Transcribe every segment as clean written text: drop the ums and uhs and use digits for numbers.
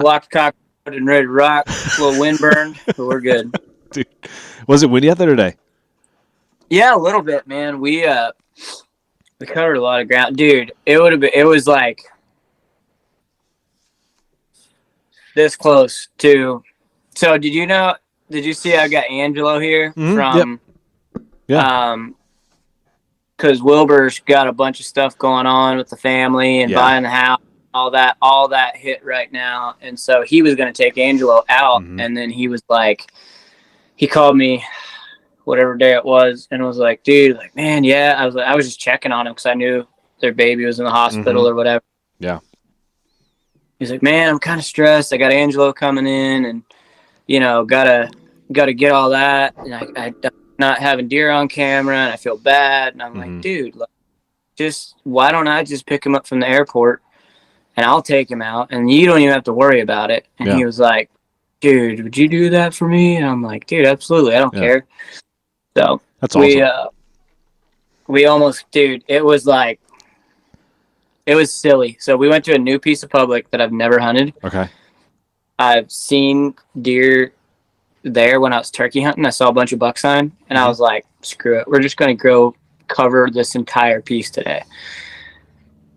Locked, cocked, and ready to rock. A little wind burn, but we're good. Dude, was it windy out there today? Yeah, a little bit, man. We covered a lot of ground, dude. It was like this close to. So did you see I got Angelo here from? Yep. Yeah. Because Wilbur's got a bunch of stuff going on with the family and buying the house, all that hit right now, and so he was going to take Angelo out, and then he was like, he called me, whatever day it was, and was like, dude, like, man, yeah, I was just checking on him because I knew their baby was in the hospital or whatever. Yeah. He's like, man, I'm kind of stressed. I got Angelo coming in, and gotta get all that, and I not having deer on camera, and I feel bad, and I'm like, dude, like, just why don't I just pick him up from the airport, and I'll take him out, and you don't even have to worry about it. And he was like, dude, would you do that for me? And I'm like, dude, absolutely, I don't care. So that's awesome. We almost, dude, it was silly. So we went to a new piece of public that I've never hunted. Okay. I've seen deer there when I was turkey hunting. I saw a bunch of buck sign, and I was like, screw it. We're just going to go cover this entire piece today,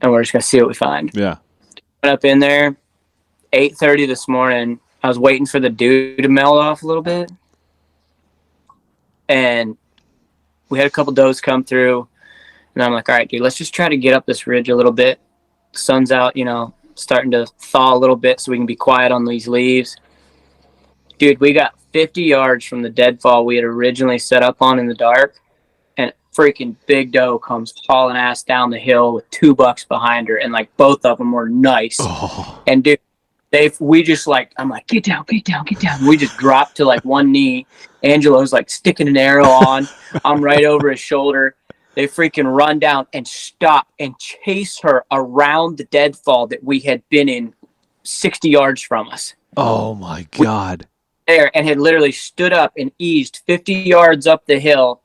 and we're just going to see what we find. Yeah. Went up in there, 8:30 this morning. I was waiting for the dew to melt off a little bit, and we had a couple does come through, and I'm like, all right, dude, let's just try to get up this ridge a little bit. The sun's out, starting to thaw a little bit so we can be quiet on these leaves. Dude, we got 50 yards from the deadfall we had originally set up on in the dark, and freaking big doe comes hauling ass down the hill with 2 bucks behind her, and like both of them were nice. And dude, we just like, I'm like, get down. We just dropped to like one knee. Angelo's like sticking an arrow on. I'm right over his shoulder. They freaking run down and stop and chase her around the deadfall that we had been in 60 yards from us. Oh my God. There, and had literally stood up and eased 50 yards up the hill,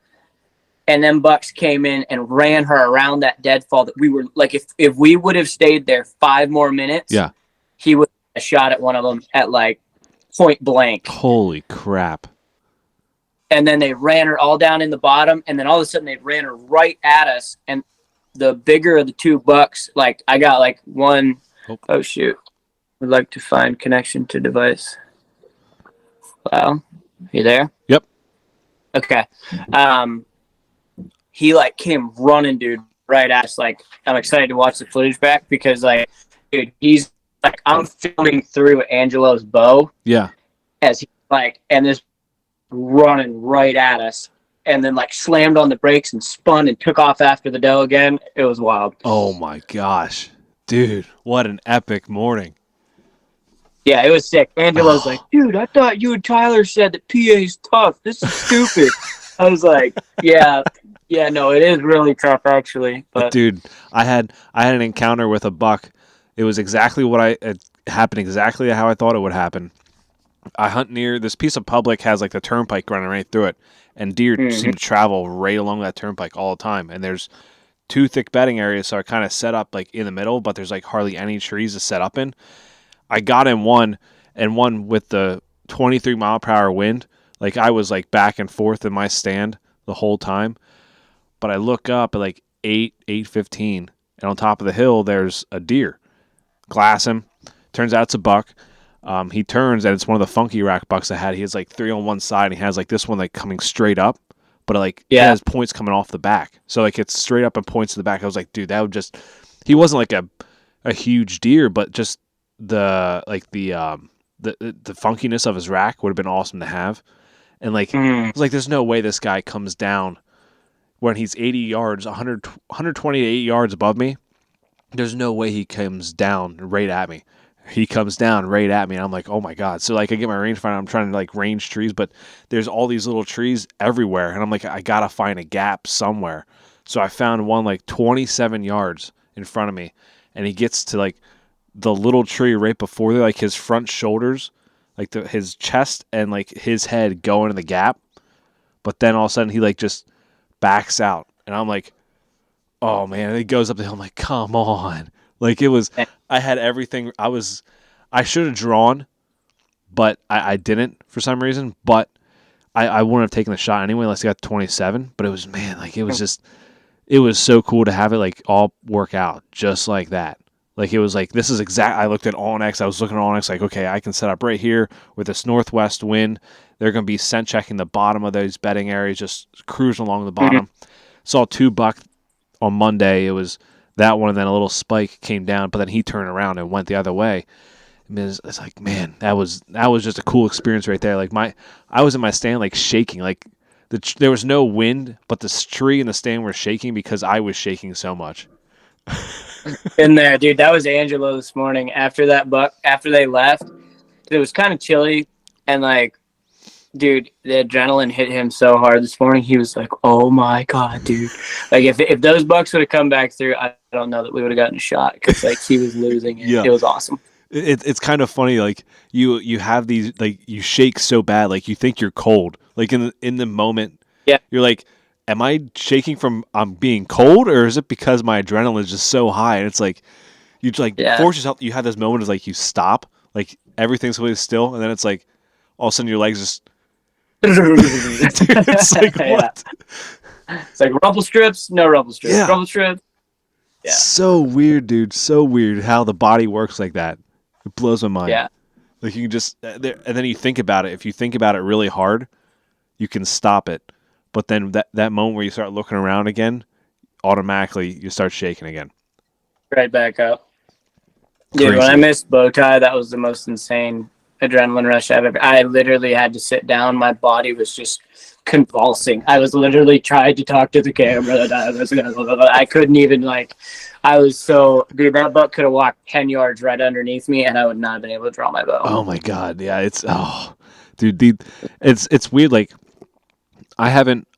and then bucks came in and ran her around that deadfall that we were like, if we would have stayed there 5 more minutes, he would have shot at one of them at like point blank. Holy crap. And then they ran her all down in the bottom, and then all of a sudden they ran her right at us, and the bigger of the 2 bucks, like I got like one, oh shoot, would like to find connection to device. Wow. You there? Yep. Okay. He like came running, dude, right at us. Like, I'm excited to watch the footage back because like, dude, he's like, I'm filming through Angelo's bow. Yeah. As he like, and this running right at us, and then like slammed on the brakes and spun and took off after the doe again. It was wild. Oh my gosh. Dude, what an epic morning. Yeah, it was sick. Angelo's like, dude, I thought you and Tyler said that PA's tough. This is stupid. I was like, yeah, no, it is really tough actually. But dude, I had an encounter with a buck. It was exactly it happened exactly how I thought it would happen. I hunt near this piece of public has like the turnpike running right through it, and deer seem to travel right along that turnpike all the time. And there's 2 thick bedding areas, so I kind of set up like in the middle, but there's like hardly any trees to set up in. I got in one with the 23 mile per hour wind. Like I was like back and forth in my stand the whole time. But I look up at like 8:15, and on top of the hill there's a deer. Glass him. Turns out it's a buck. He turns, and it's one of the funky rack bucks I had. He has like 3 on one side, and he has like this one like coming straight up, but like he has points coming off the back. So like it's straight up and points to the back. I was like, dude, that would just. He wasn't like a huge deer, but just the funkiness of his rack would have been awesome to have. And like I was like, there's no way this guy comes down when he's 80 yards, 120 to 80 yards above me. There's no way he comes down right at me. He comes down right at me, and I'm like, oh my God. So like I get my rangefinder, I'm trying to like range trees, but there's all these little trees everywhere, and I'm like, I gotta find a gap somewhere. So I found one like 27 yards in front of me, and he gets to like the little tree right before there, like his front shoulders, like his chest and like his head go into the gap. But then all of a sudden he like just backs out, and I'm like, oh man, and it goes up the hill. I'm like, come on. Like it was, I had everything. I was I should have drawn, but I didn't for some reason. But I wouldn't have taken the shot anyway unless I got 27. But it was, man, like, it was so cool to have it like all work out just like that. Like, it was like, this is exact. I looked at Onyx. I was looking at Onyx like, okay, I can set up right here with this northwest wind. They're going to be scent checking the bottom of those bedding areas, just cruising along the bottom. Saw 2 buck on Monday. It was that one, and then a little spike came down, but then he turned around and went the other way. I mean, it's like, man, that was just a cool experience right there. Like, I was in my stand like shaking. Like, there was no wind, but the tree and the stand were shaking because I was shaking so much. In there, dude. That was Angelo this morning. After they left, it was kind of chilly, and like, dude, the adrenaline hit him so hard this morning. He was like, "Oh my god, dude!" Like, if those bucks would have come back through, I don't know that we would have gotten a shot, because like he was losing it. Yeah. It was awesome. It's kind of funny. Like, you have these, like, you shake so bad, like you think you're cold. Like, in the moment, yeah, you're like, am I shaking from I'm being cold, or is it because my adrenaline is just so high? And it's like, you just like force yourself. You have this moment of like, you stop, like everything's completely still, and then it's like all of a sudden your legs just. It's like, what? It's like rumple strips, no rumple strips, rumple strips. Yeah. So weird, dude. So weird how the body works like that. It blows my mind. Yeah. Like, you can just, and then you think about it. If you think about it really hard, you can stop it. But then that moment where you start looking around again, automatically you start shaking again. Right back up. Dude, when I missed Bowtie, that was the most insane adrenaline rush I've ever. I literally had to sit down. My body was just convulsing. I was literally trying to talk to the camera. I couldn't even, like, I was so, dude, that buck could have walked 10 yards right underneath me, and I would not have been able to draw my bow. Oh my god, yeah, dude, it's weird. Like, I haven't.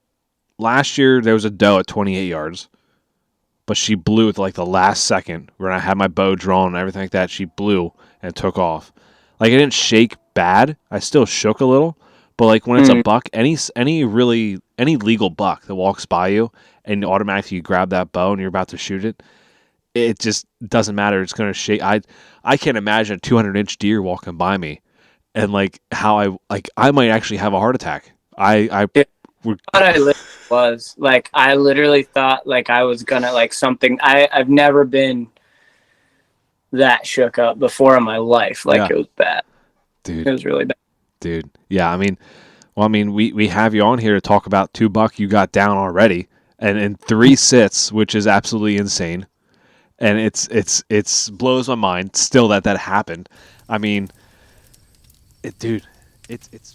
Last year there was a doe at 28 yards, but she blew at like the last second when I had my bow drawn and everything like that. She blew and took off. Like, I didn't shake bad. I still shook a little, but like when it's a buck, any legal buck that walks by you and automatically you grab that bow and you're about to shoot it, it just doesn't matter. It's gonna shake. I can't imagine a 200-inch deer walking by me, and like how I might actually have a heart attack. What I was like, I literally thought like I was gonna like something. I've never been that shook up before in my life. Like, it was bad, dude. It was really bad, dude. Yeah, I mean, we have you on here to talk about 2 buck you got down already, and in 3 sits, which is absolutely insane, and it's blows my mind still that happened. I mean, dude, it's.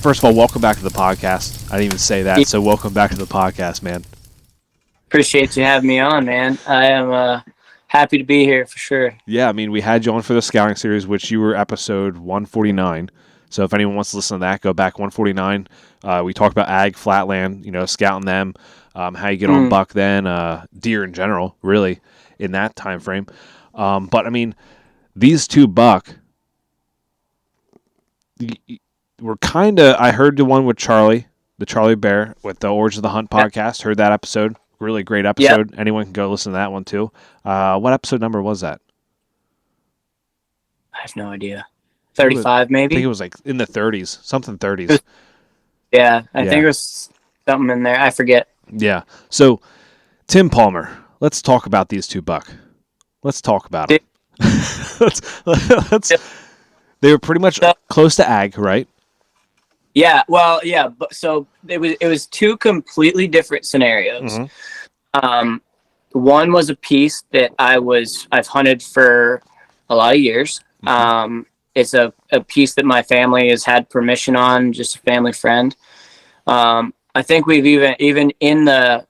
First of all, welcome back to the podcast. I didn't even say that, so welcome back to the podcast, man. Appreciate you having me on, man. I am happy to be here for sure. Yeah, I mean, we had you on for the scouting series, which you were episode 149. So if anyone wants to listen to that, go back 149. We talked about ag, flatland, scouting them, how you get on buck then, deer in general, really, in that time frame. But, I mean, these 2 buck, we're kind of, I heard the one with Charlie, the Charlie Bear, with the Origin of the Hunt podcast. Heard that episode. Really great episode. Yep. Anyone can go listen to that one too. What episode number was that? I have no idea. 35 maybe? I think it was like in the 30s. Something 30s. Yeah, I think it was something in there. I forget. Yeah. So, Tim Palmer, let's talk about these 2 buck. Let's talk about them. let's They were pretty much close to ag, right? Yeah, well, yeah, but so it was two completely different scenarios. Mm-hmm. Um, One was a piece that I've hunted for a lot of years. Mm-hmm. It's a piece that my family has had permission on, just a family friend. I think we've even in the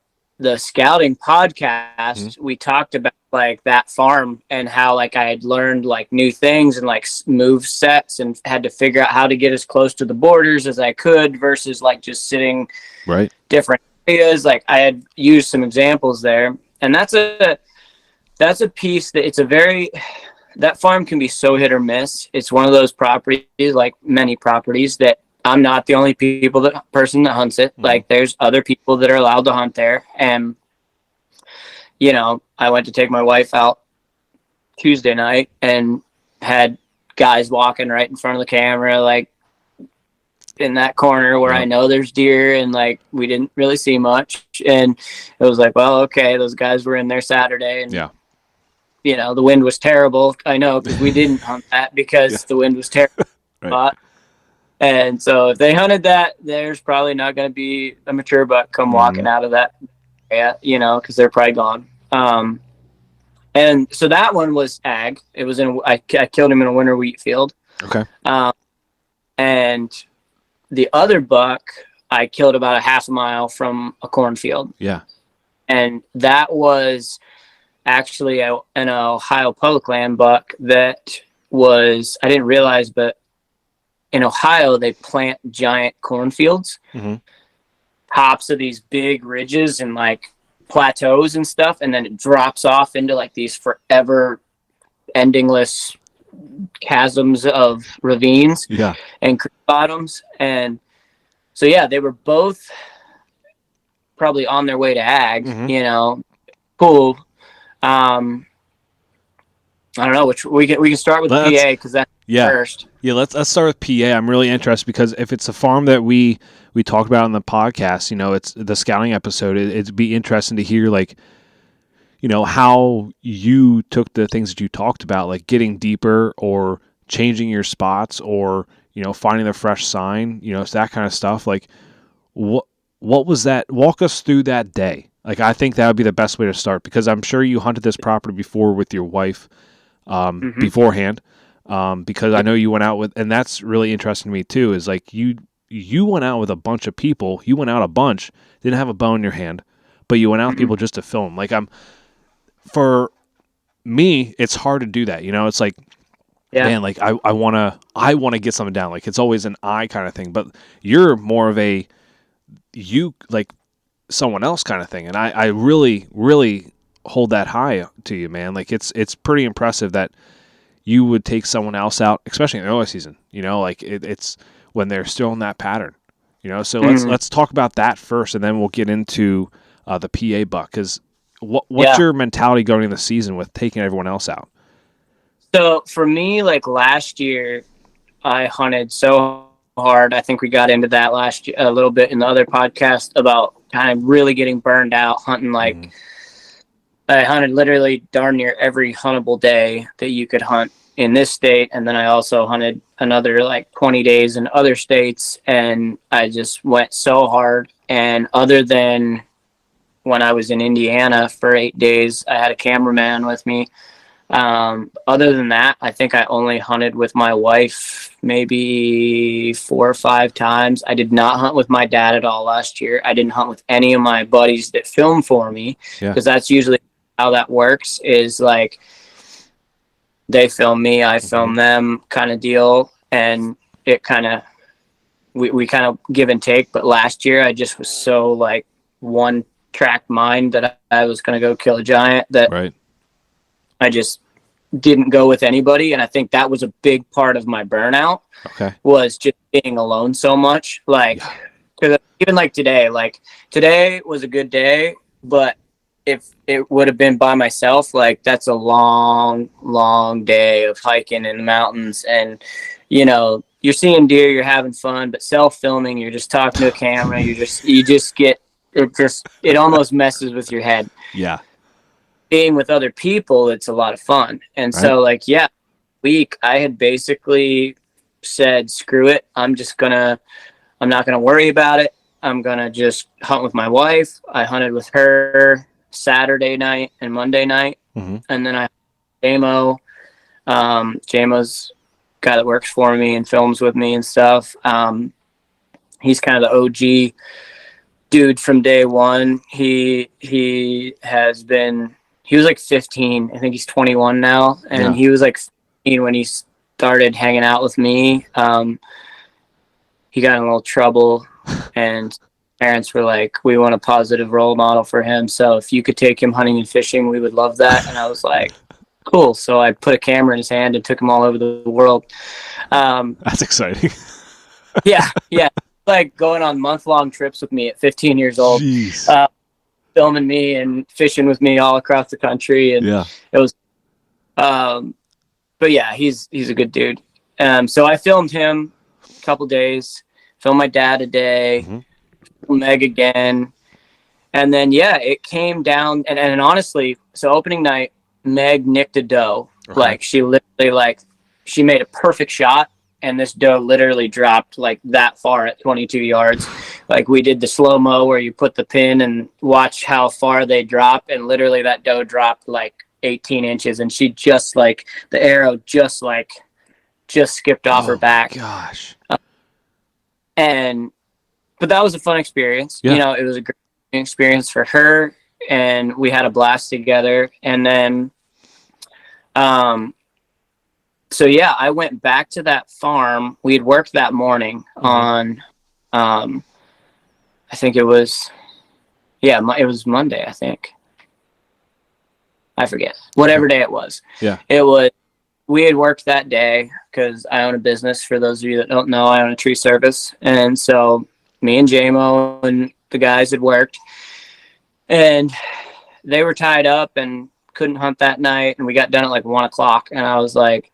scouting Mm-hmm. podcast, we talked about like that farm and how like I had learned like new things and like move sets and had to figure out how to get as close to the borders as I could versus like just sitting Right. different areas. Like I had used some examples there, and that's a piece that it's a very that farm can be so hit or miss. It's one of those properties, like many properties, that I'm not the only person that hunts it. Mm-hmm. Like there's other people that are allowed to hunt there. And, you know, I went to take my wife out Tuesday night and had guys walking right in front of the camera, like in that corner where I Yep. know there's deer, and like we didn't really see much. And it was like, well, okay, those guys were in there Saturday, and Yeah. you know, the wind was terrible. I know, because we didn't hunt that Yeah. because the wind was terrible. Right. And so if they hunted that, there's probably not going to be a mature buck come Mm-hmm. walking out of that area, you know, because they're probably gone. And so that one was ag. It was I killed him in a winter wheat field. Okay. And the other buck I killed about a half a mile from a cornfield. Yeah. And that was actually an Ohio public land buck that was, I didn't realize, but in Ohio, they plant giant cornfields, Mm-hmm. tops of these big ridges and like plateaus and stuff. And then it drops off into like these forever endingless chasms of ravines Yeah. and creek bottoms. And so, yeah, they were both probably on their way to ag, Mm-hmm. you know, cool. I don't know which we can start with PA because that's first. Yeah, let's start with PA. I'm really interested because if it's a farm that we talked about on the podcast, you know, it's the scouting episode. It'd be interesting to hear like, you know, how you took the things that you talked about, like getting deeper or changing your spots or, you know, finding the fresh sign, you know, it's that kind of stuff. Like what was that? Walk us through that day. Like I think that would be the best way to start because I'm sure you hunted this property before with your wife beforehand. Because I know you went out with, and that's really interesting to me too, is like you went out with a bunch of people. You went out a bunch, didn't have a bow in your hand, but you went out with people just to film. Like for me, it's hard to do that. You know, it's like, man, like I want to get something down. Like it's always an I kind of thing, but you're more of a, you like someone else kind of thing. And I really, really hold that high to you, man. Like it's pretty impressive that you would take someone else out, especially in the early season, you know, like it's when they're still in that pattern, you know? So let's talk about that first, and then we'll get into the PA buck. Cause what's your mentality going into the season with taking everyone else out? So for me, like last year I hunted so hard. I think we got into that last year a little bit in the other podcast about kind of really getting burned out hunting. Like I hunted literally darn near every huntable day that you could hunt in this state. And then I also hunted another like 20 days in other states. And I just went so hard. And other than when I was in Indiana for 8 days, I had a cameraman with me. Other than that, I think I only hunted with my wife maybe 4 or 5 times. I did not hunt with my dad at all last year. I didn't hunt with any of my buddies that film for me because that's usually how that works, is like they film me, I film them kind of deal. And it kind of, we kind of give and take. But last year I just was so like one track mind that I was going to go kill a giant that I just didn't go with anybody. And I think that was a big part of my burnout was just being alone so much. Like, cause even like today was a good day, but if it would have been by myself, like that's a long, long day of hiking in the mountains. And, you know, you're seeing deer, you're having fun, but self-filming, you're just talking to a camera. You just get, it almost messes with your head. Yeah. Being with other people, it's a lot of fun. And so like, week I had basically said, screw it. I'm I'm not going to worry about it. I'm going to just hunt with my wife. I hunted with her Saturday night and Monday night. Mm-hmm. And then I JMO. JMO's guy that works for me and films with me and stuff. He's kind of the OG dude from day one. He was like 15. I think he's 21 now. And he was like 15 when he started hanging out with me. He got in a little trouble, and parents were like, we want a positive role model for him. So if you could take him hunting and fishing, we would love that. And I was like, cool. So I put a camera in his hand and took him all over the world. That's exciting. Yeah. Like going on month-long trips with me at 15 years old. Filming me and fishing with me all across the country. And it was, but yeah, he's a good dude. So I filmed him a couple days, filmed my dad a day, Meg again. And then, it came down and honestly, so opening night, Meg nicked a doe. Okay. Like she literally she made a perfect shot. And this doe literally dropped like that far at 22 yards. Like we did the slow-mo where you put the pin and watch how far they drop. And literally that doe dropped like 18 inches. And she just like, the arrow just skipped off her back. Gosh. But that was a fun experience. Yeah. You know, it was a great experience for her. And we had a blast together. And then, so yeah, I went back to that farm. We had worked that morning on, I think it was Monday, I think. I forget. Whatever day it was. Yeah. We had worked that day because I own a business. For those of you that don't know, I own a tree service. And so me and JMO and the guys had worked. And they were tied up and couldn't hunt that night, and we got done at like 1 o'clock, and I was like,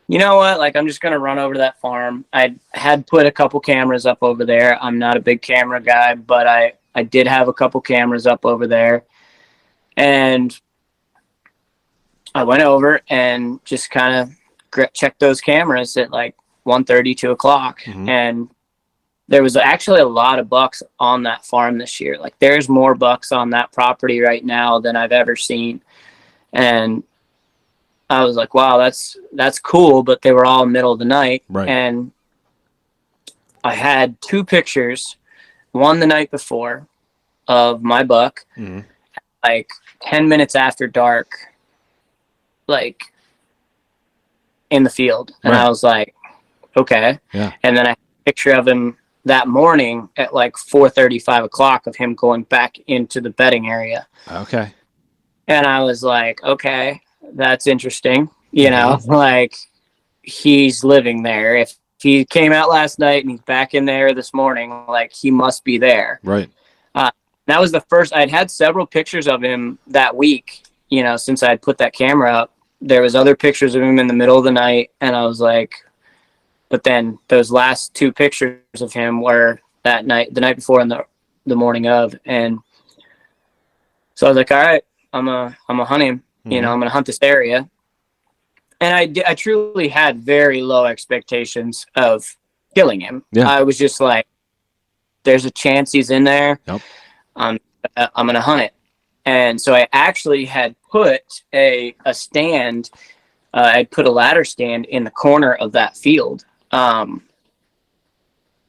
you know what, like I'm just gonna run over to that farm. I had put a couple cameras up over there. I'm not a big camera guy, but I did have a couple cameras up over there, and I went over and just kind of checked those cameras at like 1:30, 2 o'clock, and there was actually a lot of bucks on that farm this year. Like there's more bucks on that property right now than I've ever seen. And I was like, wow, that's cool. But they were all middle of the night. Right. And I had 2 pictures, one the night before of my buck, like 10 minutes after dark, like in the field. And I was like, okay. Yeah. And then I had a picture of him that morning at like 4:30, 5 o'clock of him going back into the bedding area. Okay. And I was like, okay, that's interesting. You know, like he's living there. If he came out last night and he's back in there this morning, like he must be there. Right. That was the first. I'd had several pictures of him that week, you know, since I had put that camera up. There was other pictures of him in the middle of the night. And I was like, but then those last 2 pictures of him were that night, the night before and the morning of. And so I was like, all right, I'm a hunt him, you know, I'm going to hunt this area. And I truly had very low expectations of killing him. Yeah. I was just like, there's a chance he's in there. Yep. I'm going to hunt it. And so I actually had put a stand, I'd put a ladder stand in the corner of that field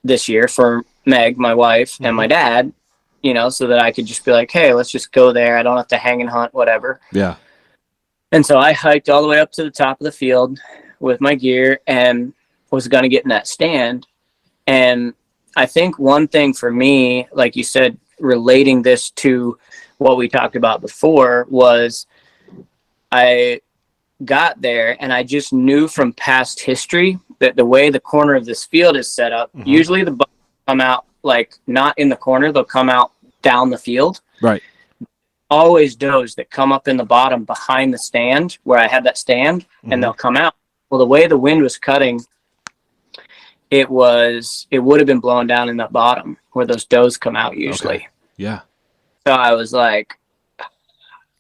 this year for Meg, my wife, and my dad, you know, so that I could just be like, hey, let's just go there. I don't have to hang and hunt, whatever. Yeah. And so I hiked all the way up to the top of the field with my gear and was going to get in that stand. And I think one thing for me, like you said, relating this to what we talked about before, was I got there and I just knew from past history that the way the corner of this field is set up, usually the bucks come out like not in the corner, they'll come out down the field. Right. Always does that come up in the bottom behind the stand where I had that stand, and they'll come out. Well, the way the wind was cutting, it would have been blown down in the bottom where those does come out usually. Okay. Yeah. So I was like,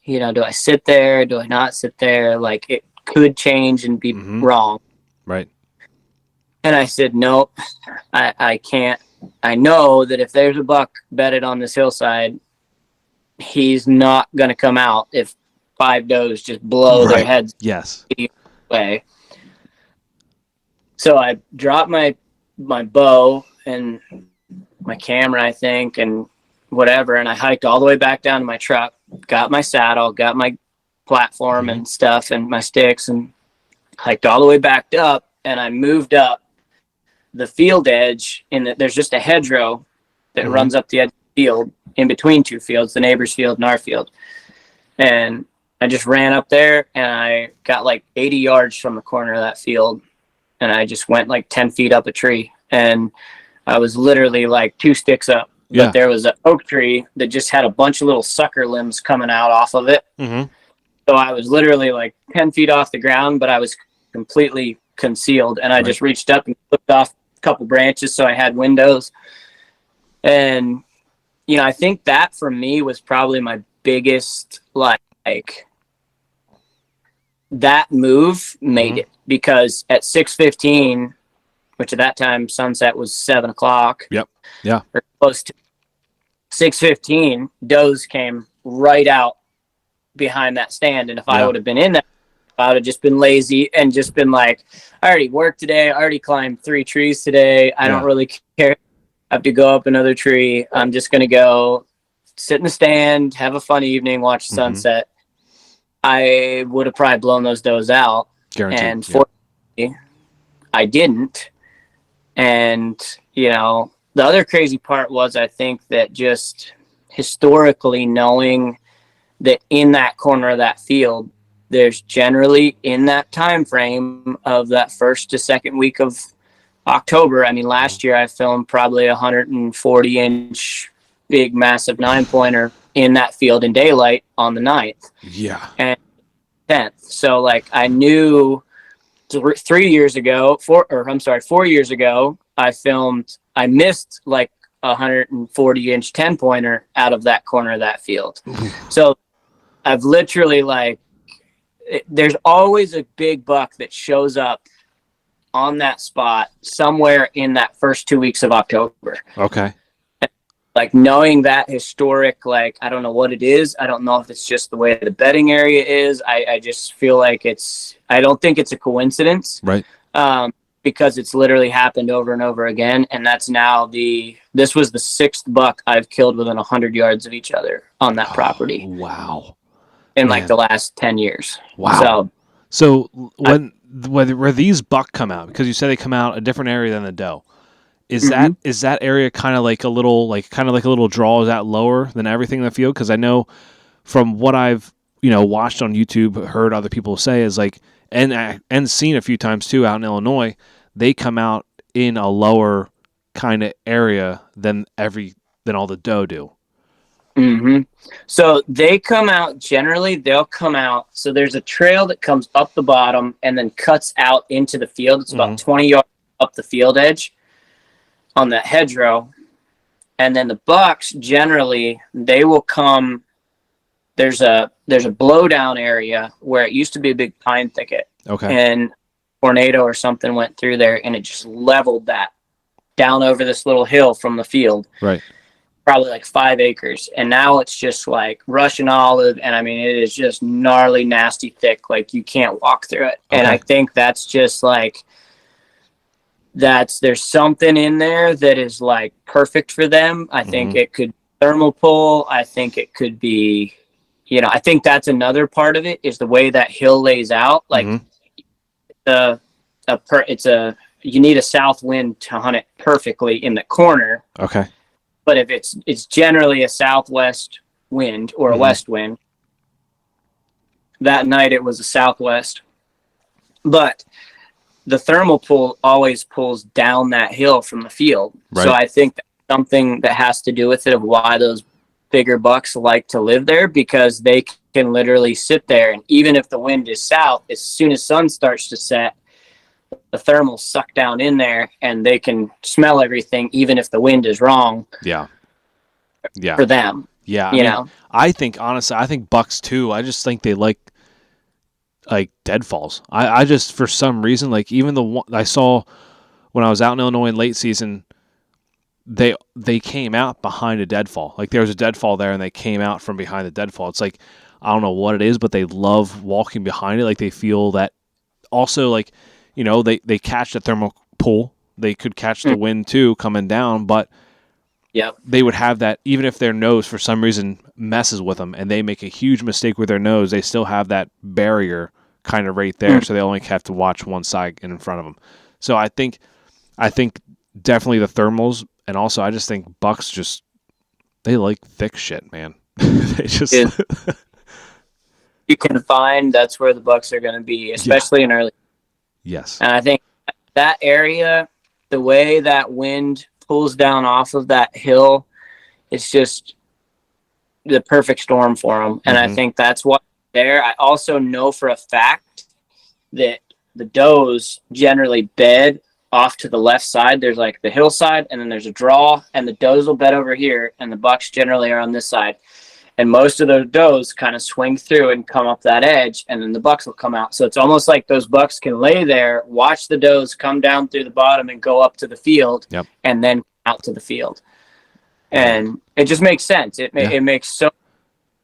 you know, do I sit there? Do I not sit there? Like it could change and be wrong. Right. And I said, nope, I can't. I know that if there's a buck bedded on this hillside, he's not going to come out if 5 does just blow their heads away. So I dropped my bow and my camera, I think, and whatever, and I hiked all the way back down to my truck, got my saddle, got my platform and stuff and my sticks, and hiked all the way back up, and I moved up the field edge. There's just a hedgerow that runs up the edge of the field in between 2 fields, the neighbor's field and our field. And I just ran up there, and I got like 80 yards from the corner of that field, and I just went like 10 feet up a tree, and I was literally like 2 sticks up. Yeah. But there was an oak tree that just had a bunch of little sucker limbs coming out off of it. So I was literally like 10 feet off the ground, but I was completely concealed, and I just reached up and clipped off a couple branches so I had windows. And I think that for me was probably my biggest, like that move made it, because at 6:15, which at that time sunset was 7 o'clock. Yep. Yeah. Or close to 6:15, does came right out behind that stand. And if I would have been in that, I would have just been lazy and just been like, I already worked today. I already climbed 3 trees today. I don't really care. I have to go up another tree. I'm just going to go sit in the stand, have a fun evening, watch the sunset. I would have probably blown those does out. Guaranteed. And fortunately, I didn't. And, the other crazy part was, I think, that just historically knowing that in that corner of that field, there's generally in that time frame of that first to second week of October. I mean, last year I filmed probably 140-inch big, massive 9-pointer in that field in daylight on the 9th. Yeah. And 10th. So like I knew 4 years ago, I missed like 140-inch 10-pointer out of that corner of that field. So I've literally there's always a big buck that shows up on that spot somewhere in that first 2 weeks of October. Okay. Like knowing that historic, I don't know what it is. I don't know if it's just the way the bedding area is. I just feel like I don't think it's a coincidence. Right. Because it's literally happened over and over again. And that's now this was the 6th buck I've killed within 100 yards of each other on that property. Wow. In the last 10 years. Wow. So where these buck come out, because you said they come out a different area than the doe, is that area kind of like a little draw? Is that lower than everything in the field? Because I know from what I've watched on YouTube, heard other people say is and seen a few times too out in Illinois, they come out in a lower kind of area than all the doe do. So they come out, generally they'll come out. So there's a trail that comes up the bottom and then cuts out into the field. It's about 20 yards up the field edge on that hedgerow. And then the bucks, generally, they will come. There's a blowdown area where it used to be a big pine thicket. Okay. And a tornado or something went through there, and it just leveled that down over this little hill from the field. Right. Probably like 5 acres. And now it's just like Russian olive. And I mean, it is just gnarly, nasty, thick. Like you can't walk through it. Okay. And I think that's just there's something in there that is like perfect for them. I think it could thermal pull. I think it could be, I think that's another part of it is the way that hill lays out. Like you need a south wind to hunt it perfectly in the corner. Okay. But if it's generally a southwest wind or a west wind, that night it was a southwest. But the thermal pull always pulls down that hill from the field. Right. So I think that's something that has to do with it of why those bigger bucks like to live there, because they can literally sit there, and even if the wind is south, as soon as sun starts to set, the thermals suck down in there and they can smell everything, even if the wind is wrong. Yeah. For them. Yeah. I think bucks too. I just think they like deadfalls. I just, for some reason, even the one I saw when I was out in Illinois in late season, they came out behind a deadfall. Like there was a deadfall there, and they came out from behind the deadfall. It's like I don't know what it is, but they love walking behind it. Like they feel that. Also, like they catch the thermal pull. They could catch the wind too coming down, but they would have that even if their nose for some reason messes with them, and they make a huge mistake with their nose. They still have that barrier kind of right there, so they only have to watch one side in front of them. So I think definitely the thermals. And also, I just think bucks they like thick shit, man. They just you can find that's where the bucks are going to be, especially in early. Yes. And I think that area, the way that wind pulls down off of that hill, it's just the perfect storm for them. And I think that's what there. I also know for a fact that the does generally bed off to the left side. There's like the hillside, and then there's a draw, and the does will bed over here, and the bucks generally are on this side. And most of those does kind of swing through and come up that edge, and then the bucks will come out. So it's almost like those bucks can lay there, watch the does come down through the bottom and go up to the field, and then out to the field. And it just makes sense. It makes so.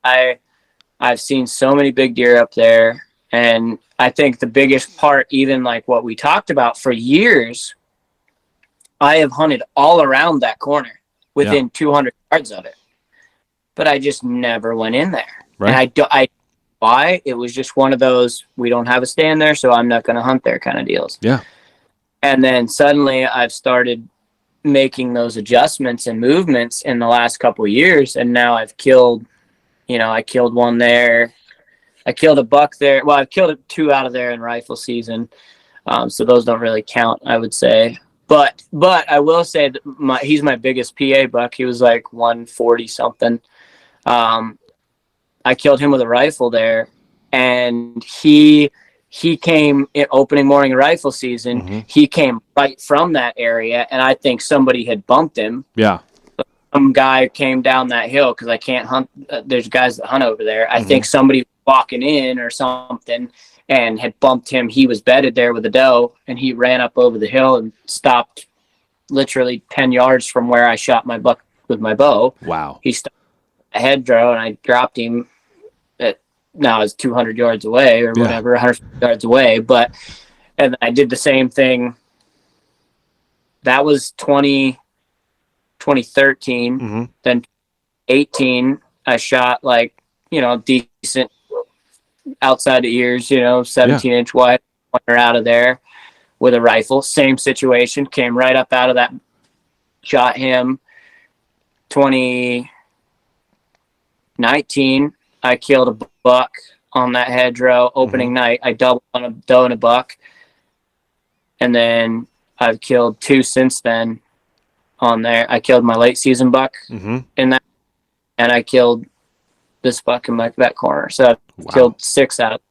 I've seen so many big deer up there, and I think the biggest part, even like what we talked about for years, I have hunted all around that corner within 200 yards of it, but I just never went in there. Right. And why? It was just one of those, we don't have a stand there, so I'm not going to hunt there kind of deals. Yeah. And then suddenly I've started making those adjustments and movements in the last couple of years, and now I've killed, I killed one there. I killed a buck there. Well, I've killed 2 out of there in rifle season. So those don't really count, I would say. But I will say that he's my biggest PA buck. He was like 140 something. I killed him with a rifle there, and he came in opening morning of rifle season. He came right from that area, and I think somebody had bumped him. Yeah. Some guy came down that hill because I can't hunt. There's guys that hunt over there. I think somebody walking in or something and had bumped him. He was bedded there with a doe, and he ran up over the hill and stopped literally 10 yards from where I shot my buck with my bow. Wow. He stopped a hedgerow, and I dropped him at, now it's 200 yards away or whatever, 100 yards away. And I did the same thing. That was 2013. Then 18, I shot like, decent outside the ears, 17-inch wide, pointer out of there with a rifle. Same situation, came right up out of that, shot him. 2019, I killed a buck on that hedgerow opening night. I doubled on a doe and a buck. And then I've killed 2 since then on there. I killed my late season buck in that, and I killed this buck in that corner. So I've killed 6 out of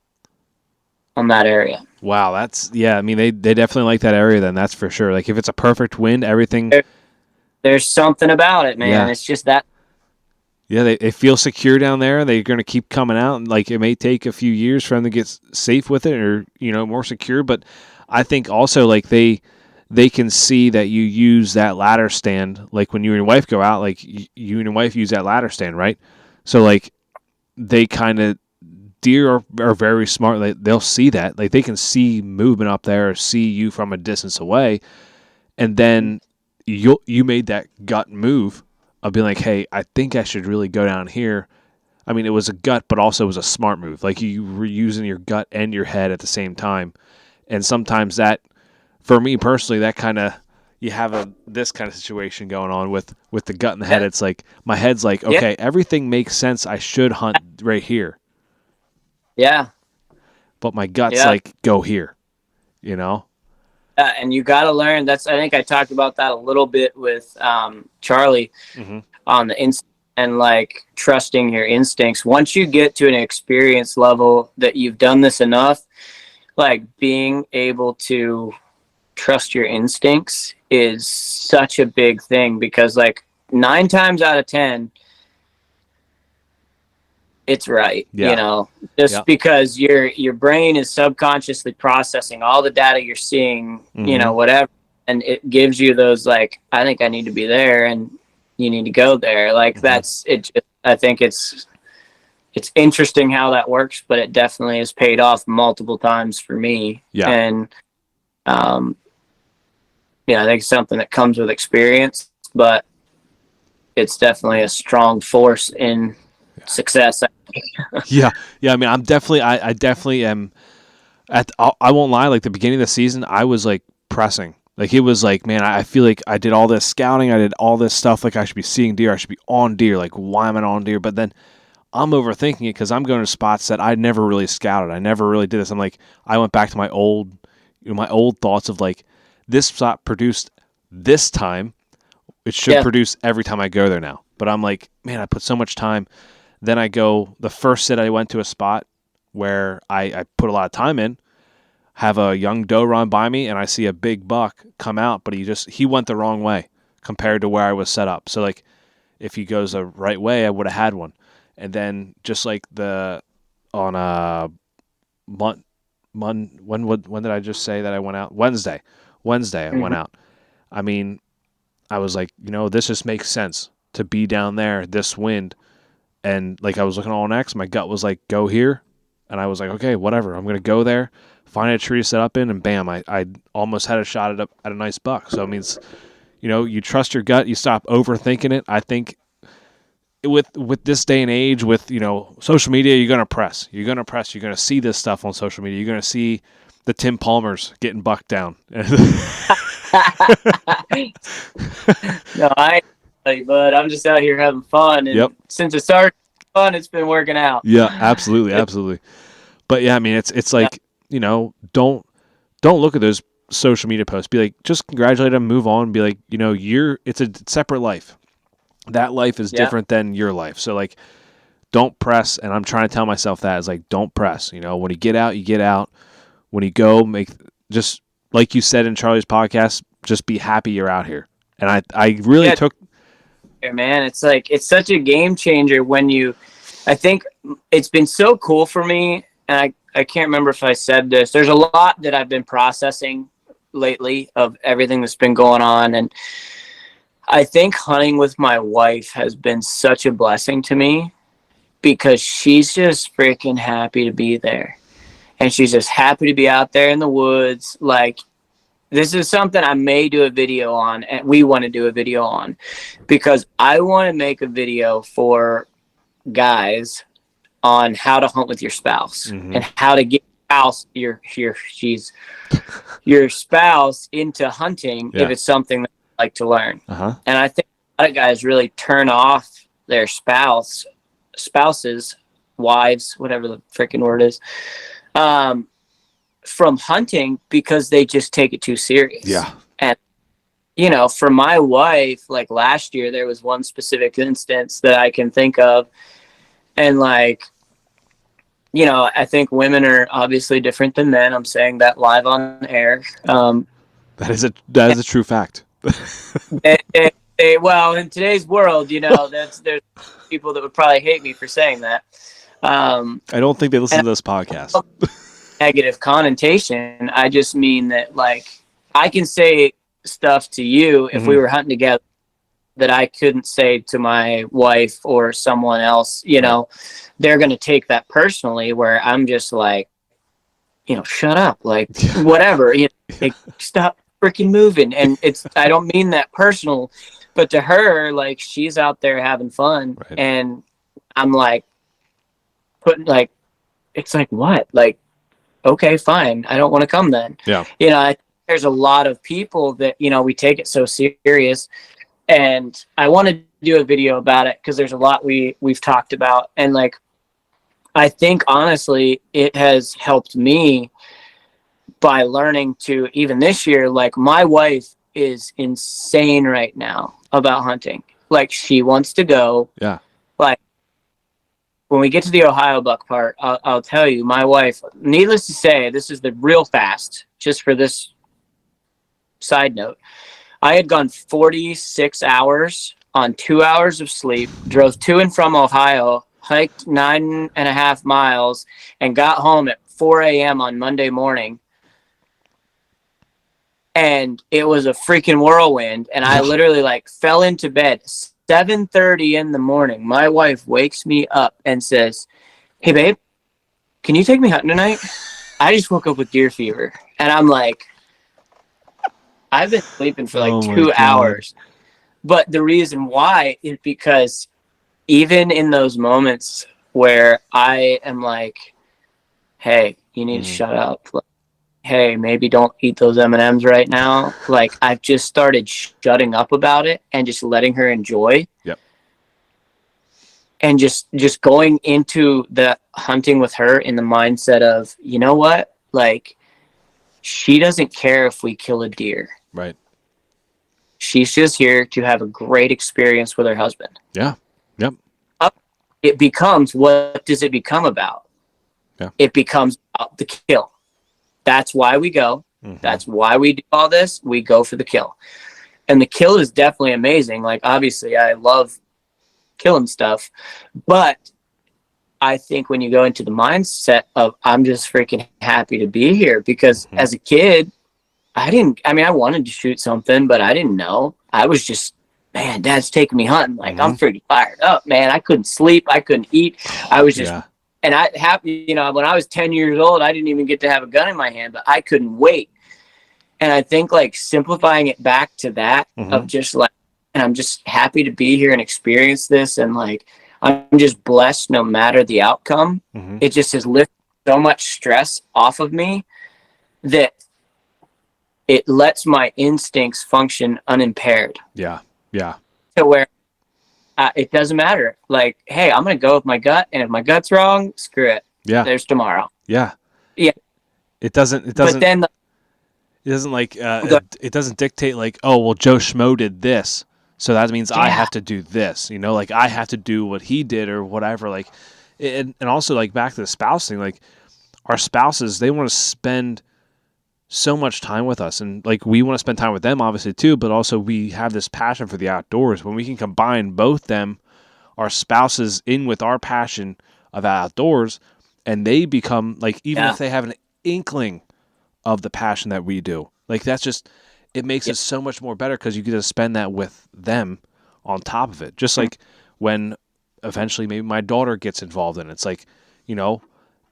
on that area. Wow, that's I mean, they definitely like that area. Then that's for sure. Like if it's a perfect wind, everything. There's something about it, man. Yeah. It's just that. Yeah, they feel secure down there. They're going to keep coming out, and like it may take a few years for them to get safe with it, or more secure. But I think also like they can see that you use that ladder stand. Like when you and your wife go out, like you and your wife use that ladder stand, right? So like they kind of deer are very smart. They'll see that. Like they can see movement up there, or see you from a distance away, and then you made that gut move of being like, hey, I think I should really go down here. I mean, it was a gut, but also it was a smart move. Like you were using your gut and your head at the same time. And sometimes that, for me personally, that kind of, you have this kind of situation going on with the gut and the head. It's like, my head's like, okay, everything makes sense. I should hunt right here. Yeah. But my gut's like, go here, and you got to learn. I think I talked about that a little bit with Charlie on the instinct and like trusting your instincts. Once you get to an experience level that you've done this enough, like being able to trust your instincts is such a big thing, because like 9 times out of 10, it's right. Because your brain is subconsciously processing all the data you're seeing, whatever. and it gives you those, like, I think I need to be there and you need to go there. Like, that's it. I think it's interesting how that works, but it definitely has paid off multiple times for me. Yeah. And, I think it's something that comes with experience, but it's definitely a strong force in success. Yeah. I mean, I definitely am. I won't lie. Like the beginning of the season, I was like pressing. Like it was like, man, I feel like I did all this scouting. I did all this stuff. Like I should be seeing deer. I should be on deer. Like why am I on deer? But then I'm overthinking it because I'm going to spots that I never really scouted. I never really did this. I'm like, I went back to my old thoughts of like, this spot produced this time. It should produce every time I go there now. But I'm like, man, I put so much time. Then I go, the first sit I went to a spot where I put a lot of time in, have a young doe run by me, and I see a big buck come out, but he went the wrong way compared to where I was set up. So like, if he goes the right way, I would have had one. And then just like when did I just say that I went out? Wednesday I went out. I mean, I was like, this just makes sense to be down there, this wind. And like I was looking all next, my gut was like, go here. And I was like, okay, whatever. I'm going to go there, find a tree to set up in, and bam, I almost had a shot at a nice buck. So it means, you trust your gut, you stop overthinking it. I think with this day and age, with, social media, you're going to press. You're going to see this stuff on social media. You're going to see the Tim Palmers getting bucked down. No, but I'm just out here having fun. And since it started fun, it's been working out. Yeah, absolutely. But yeah, I mean, it's like, don't look at those social media posts. Be like, just congratulate them, move on. Be like, it's a separate life. That life is different than your life. So like, don't press. And I'm trying to tell myself that is like, don't press. When you get out, you get out. When you go, just like you said in Charlie's podcast, just be happy you're out here. And I really took. Yeah, man, it's like, it's such a game changer I think it's been so cool for me. And I can't remember if I said this. There's a lot that I've been processing lately of everything that's been going on. And I think hunting with my wife has been such a blessing to me because she's just freaking happy to be there. And she's just happy to be out there in the woods. Like, this is something I may do a video on, and we want to do a video on, because I want to make a video for guys on how to hunt with your spouse and how to get your spouse into hunting if it's something that they like to learn. And I think a lot of guys really turn off their spouses, wives, whatever the freaking word is, from hunting because they just take it too serious. Yeah. And, for my wife, like last year, there was one specific instance that I can think of. And like, I think women are obviously different than men. I'm saying that live on air. That is a true fact. Well, in today's world, there's people that would probably hate me for saying that. I don't think they listen to this podcast. Negative connotation. I just mean that, like, I can say stuff to you if we were hunting together that I couldn't say to my wife or someone else. They're going to take that personally, where I'm just like, shut up, like, whatever, like, stop freaking moving. And I don't mean that personal, but to her, like, she's out there having fun. Right. And I'm like, it's like, what? Like, okay, fine. I don't want to come then. Yeah. There's a lot of people that, we take it so serious, and I want to do a video about it because there's a lot we've talked about. And like, I think honestly, it has helped me by learning to, even this year, like, my wife is insane right now about hunting. Like, she wants to go. Yeah. Like, when we get to the Ohio buck part, I'll tell you, my wife, needless to say, this is the real fast, just for this side note. I had gone 46 hours on 2 hours of sleep, drove to and from Ohio, hiked 9.5 miles, and got home at 4 a.m. on Monday morning. and it was a freaking whirlwind. And I literally like fell into bed 7:30 in the morning. My wife wakes me up and says, "Hey babe, can you take me hunting tonight? I just woke up with deer fever." And I'm like, I've been sleeping for like 2 hours. But the reason why is because even in those moments where I am like, hey, you need to shut up. Like, hey, maybe don't eat those M&Ms right now. Like, I've just started shutting up about it and just letting her enjoy. Yep. And just going into the hunting with her in the mindset of, you know what? Like, she doesn't care if we kill a deer. Right. She's just here to have a great experience with her husband. Yeah. Yep. It becomes, what does it become about? Yeah. It becomes about the kill. That's why we go. Mm-hmm. That's why we do all this. We go for the kill. And the kill is definitely amazing. Like, obviously, I love killing stuff. But I think when you go into the mindset of, I'm just freaking happy to be here. Because as a kid, I wanted to shoot something, but I didn't know. I was just, man, Dad's taking me hunting. Like, I'm freaking fired up, man. I couldn't sleep. I couldn't eat. I was just, and I happy, when I was 10 years old, I didn't even get to have a gun in my hand, but I couldn't wait. And I think like simplifying it back to that of just like, and I'm just happy to be here and experience this. And like, I'm just blessed no matter the outcome. It just has lifted so much stress off of me that it lets my instincts function unimpaired. Yeah. Yeah. To where it doesn't matter. Like, hey, I'm going to go with my gut. And if my gut's wrong, screw it. Yeah. There's tomorrow. Yeah. Yeah. It doesn't, but then it doesn't like, it doesn't dictate like, oh, well, Joe Schmo did this, so that means I have to do this, like I have to do what he did or whatever. Like, and also like back to the spouse thing, like our spouses, they want to spend so much time with us, and like we want to spend time with them obviously too, but also we have this passion for the outdoors. When we can combine both them, our spouses, in with our passion of outdoors, and they become like, even if they have an inkling of the passion that we do, like that's just, it makes it so much more better because you get to spend that with them on top of it. Just like when eventually maybe my daughter gets involved in it, it's like,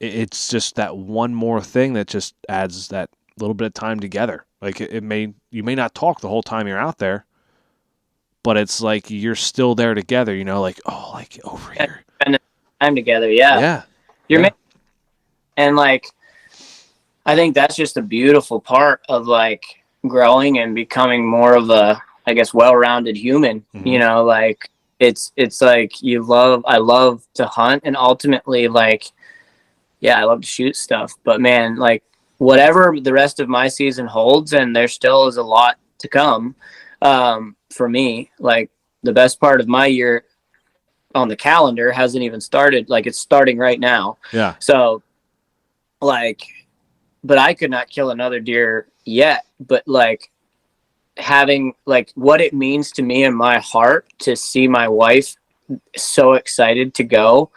it's just that one more thing that just adds that little bit of time together. Like you may not talk the whole time you're out there, but it's like you're still there together, like, oh, like over here. Spending time together. Yeah. Yeah. And like, I think that's just a beautiful part of like growing and becoming more of a, I guess, well-rounded human. Like it's like I love to hunt, and ultimately like, I love to shoot stuff, but man, like whatever the rest of my season holds, and there still is a lot to come for me. Like the best part of my year on the calendar hasn't even started. Like it's starting right now. Yeah. So like, but I could not kill another deer yet, but like having like what it means to me in my heart to see my wife so excited to go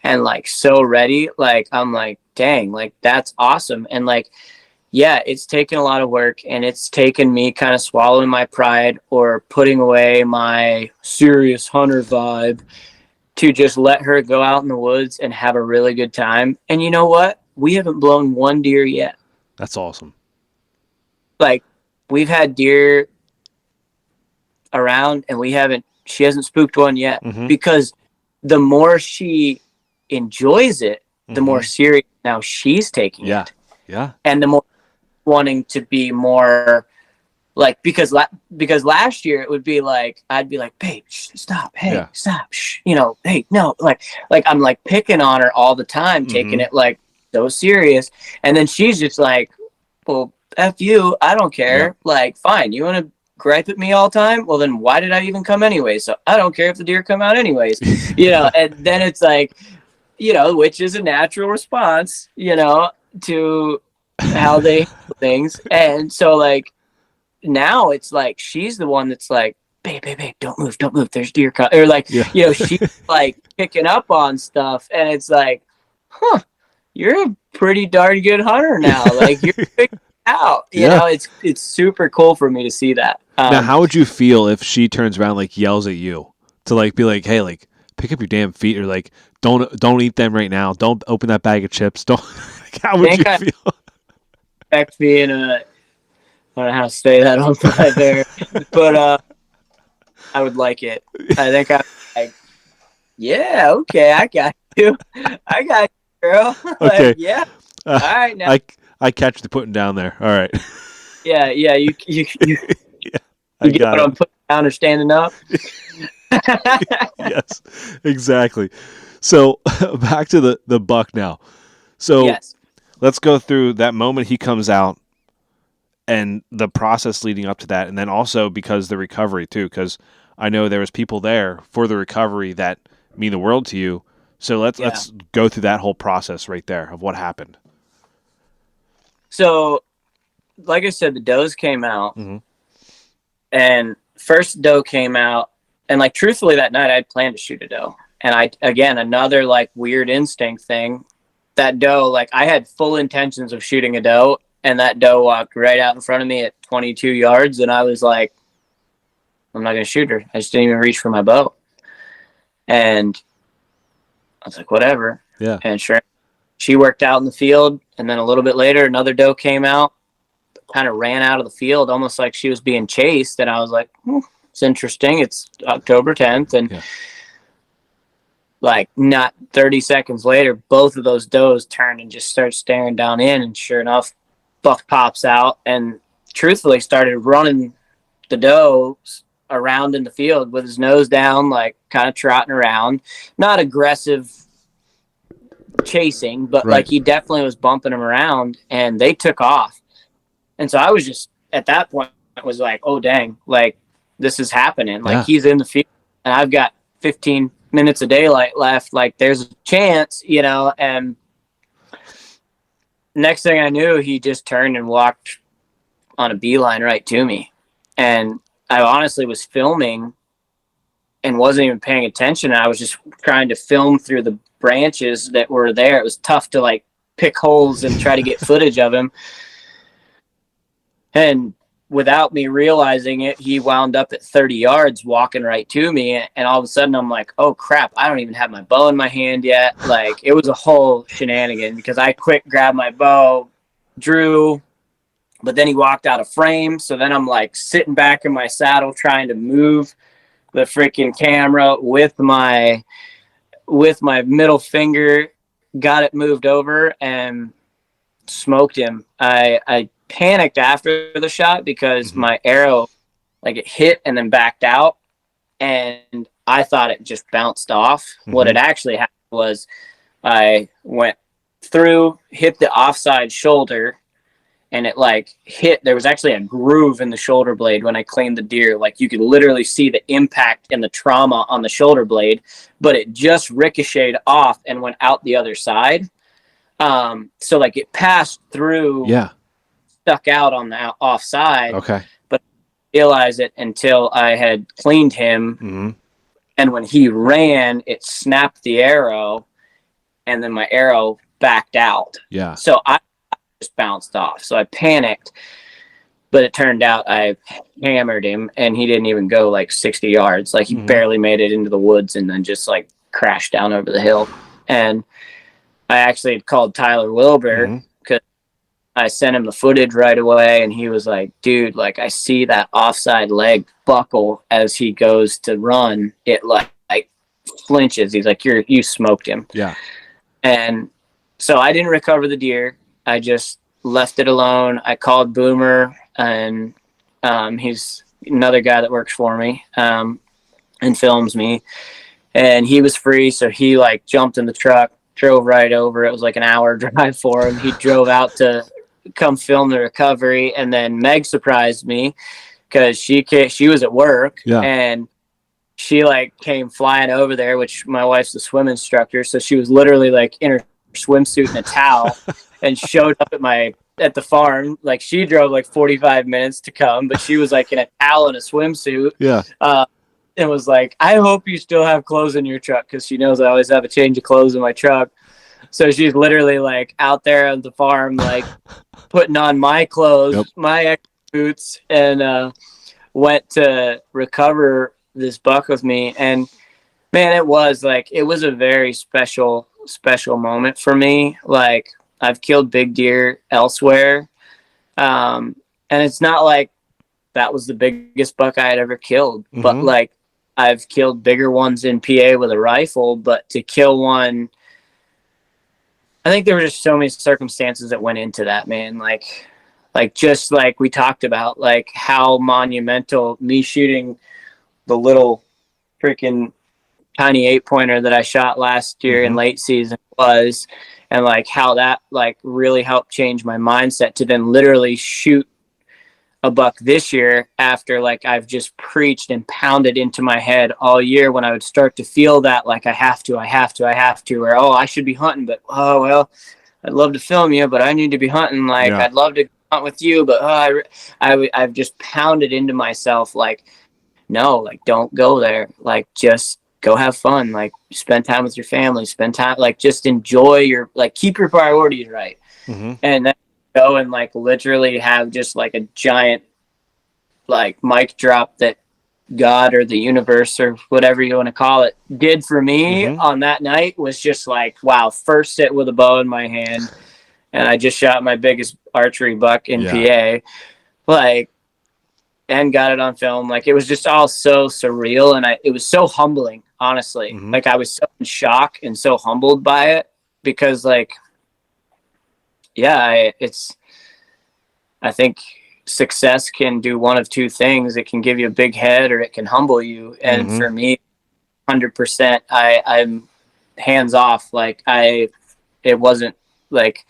and like so ready, like I'm like, dang, like that's awesome. And like, it's taken a lot of work, and it's taken me kind of swallowing my pride or putting away my serious hunter vibe to just let her go out in the woods and have a really good time. And you know what? We haven't blown one deer yet. That's awesome. Like we've had deer around and she hasn't spooked one yet, because the more she enjoys it, the more serious now she's taking it. Yeah. And the more wanting to be more like, because last year it would be like, I'd be like, babe, stop. Hey, stop. Shh. Hey, no, like I'm like picking on her all the time, taking it like so serious. And then she's just like, well, F you, I don't care. Yeah. Like, fine. You want to gripe at me all the time? Well, then why did I even come anyway? So I don't care if the deer come out anyways, and then it's like, which is a natural response, to how they do things. And so like, now it's like, she's the one that's like, babe, don't move. There's deer coming. Or like, she's like picking up on stuff. And it's like, you're a pretty darn good hunter now. Like you're figuring out. Yeah. It's super cool for me to see that. Now, how would you feel if she turns around, like yells at you to like be like, "Hey, like pick up your damn feet," or like, "Don't eat them right now. Don't open that bag of chips." Don't. Like, how would you I feel? expect being I don't know how to say that on live there, but I would like it. I think I'm like, yeah, okay, I got you. I got you, girl. Okay. Like, yeah, Uh, all right now. I catch the putting down there. All right. Yeah, you Yeah, I you get got what I'm it. putting down or standing up. Yes, exactly. So back to the buck now. So Yes. let's go through that moment he comes out and the process leading up to that, and then also because the recovery too, because I know there was people there for the recovery that mean the world to you. So Yeah. let's go through that whole process right there of what happened. So, like I said, the does came out, Mm-hmm. and first doe came out, and like truthfully, that night I'd planned to shoot a doe, and I again another like weird instinct thing. That doe, like I had full intentions of shooting a doe, and that doe walked right out in front of me at 22 yards, and I was like, I'm not gonna shoot her. I just didn't even reach for my bow, and I was like, whatever. Yeah. And sure, she worked out in the field, and then a little bit later, another doe came out, kind of ran out of the field, almost like she was being chased, and I was like, it's interesting. It's October 10th, and Yeah. like not 30 seconds later, both of those does turned and just started staring down in, and sure enough, buck pops out and truthfully started running the does around in the field with his nose down, like kind of trotting around, not aggressive chasing, but Right. like he definitely was bumping them around, and they took off. And so I was just at that point was like, oh dang, like this is happening. Like Yeah. he's in the field and I've got 15 minutes of daylight left. Like there's a chance, and next thing I knew, he just turned and walked on a beeline right to me. And I honestly was filming and wasn't even paying attention. I was just trying to film through the branches that were there. It was tough to like pick holes and try to get footage of him. And without me realizing it, he wound up at 30 yards walking right to me. And all of a sudden I'm like, oh crap, I don't even have my bow in my hand yet. Like it was a whole shenanigan because I quick grabbed my bow, drew, but then he walked out of frame. So then I'm like sitting back in my saddle trying to move the freaking camera with my middle finger, got it moved over and smoked him. I panicked after the shot because my arrow, like it hit and then backed out, and I thought it just bounced off. What had actually happened was I went through, hit the offside shoulder, and it like hit. There was actually a groove in the shoulder blade when I cleaned the deer. Like you could literally see the impact and the trauma on the shoulder blade, but it just ricocheted off and went out the other side. So like it passed through, stuck out on the offside. Okay. But I didn't realize it until I had cleaned him. And when he ran, it snapped the arrow, and then my arrow backed out. Yeah. So I just bounced off. So I panicked, but it turned out I hammered him, and he didn't even go like 60 yards. Like he barely made it into the woods and then just like crashed down over the hill. And I actually had called Tyler Wilbur because I sent him the footage right away, and he was like, dude, like I see that offside leg buckle as he goes to run. It like flinches. He's like, you smoked him. Yeah. And so I didn't recover the deer. I just left it alone. I called Boomer, and he's another guy that works for me and films me. And he was free, so he like jumped in the truck, drove right over. It was like an hour drive for him. He drove out to come film the recovery, and then Meg surprised me because she was at work, and she like came flying over there, which my wife's a swim instructor, so she was literally like in her swimsuit and a towel and showed up at the farm. Like she drove like 45 minutes to come, but she was like in a towel and a swimsuit. And was like, I hope you still have clothes in your truck, because she knows I always have a change of clothes in my truck. So she's literally like out there on the farm, like putting on my Yep. clothes, my extra boots, and went to recover this buck with me. And man, it was a very special moment for me. Like, I've killed big deer elsewhere, and it's not like that was the biggest buck I had ever killed, but Mm-hmm. like, I've killed bigger ones in PA with a rifle. But to kill one, I think there were just so many circumstances that went into that, man. Like just like we talked about, like how monumental me shooting the little freaking tiny 8-pointer that I shot last year in Mm-hmm. late season was, and like how that like really helped change my mindset to then literally shoot a buck this year after like I've just preached and pounded into my head all year, when I would start to feel that like I have to, or oh, I should be hunting, but oh well, I'd love to film you, but I need to be hunting. Like, Yeah. I'd love to hunt with you, but I've just pounded into myself like, no, like, don't go there. Like, just go have fun. Like, spend time with your family. Spend time, like, just enjoy your, like, keep your priorities right. Mm-hmm. And then go and like literally have just like a giant like mic drop that God or the universe or whatever you want to call it did for me Mm-hmm. on that night was just like, wow, first sit with a bow in my hand. And I just shot my biggest archery buck in Yeah. PA, like, and got it on film. Like, it was just all so surreal. And it was so humbling, honestly. Mm-hmm. Like, I was so in shock and so humbled by it because, like, yeah, I think success can do one of two things. It can give you a big head or it can humble you. And Mm-hmm. for me, 100%, I'm hands off. Like, it wasn't like,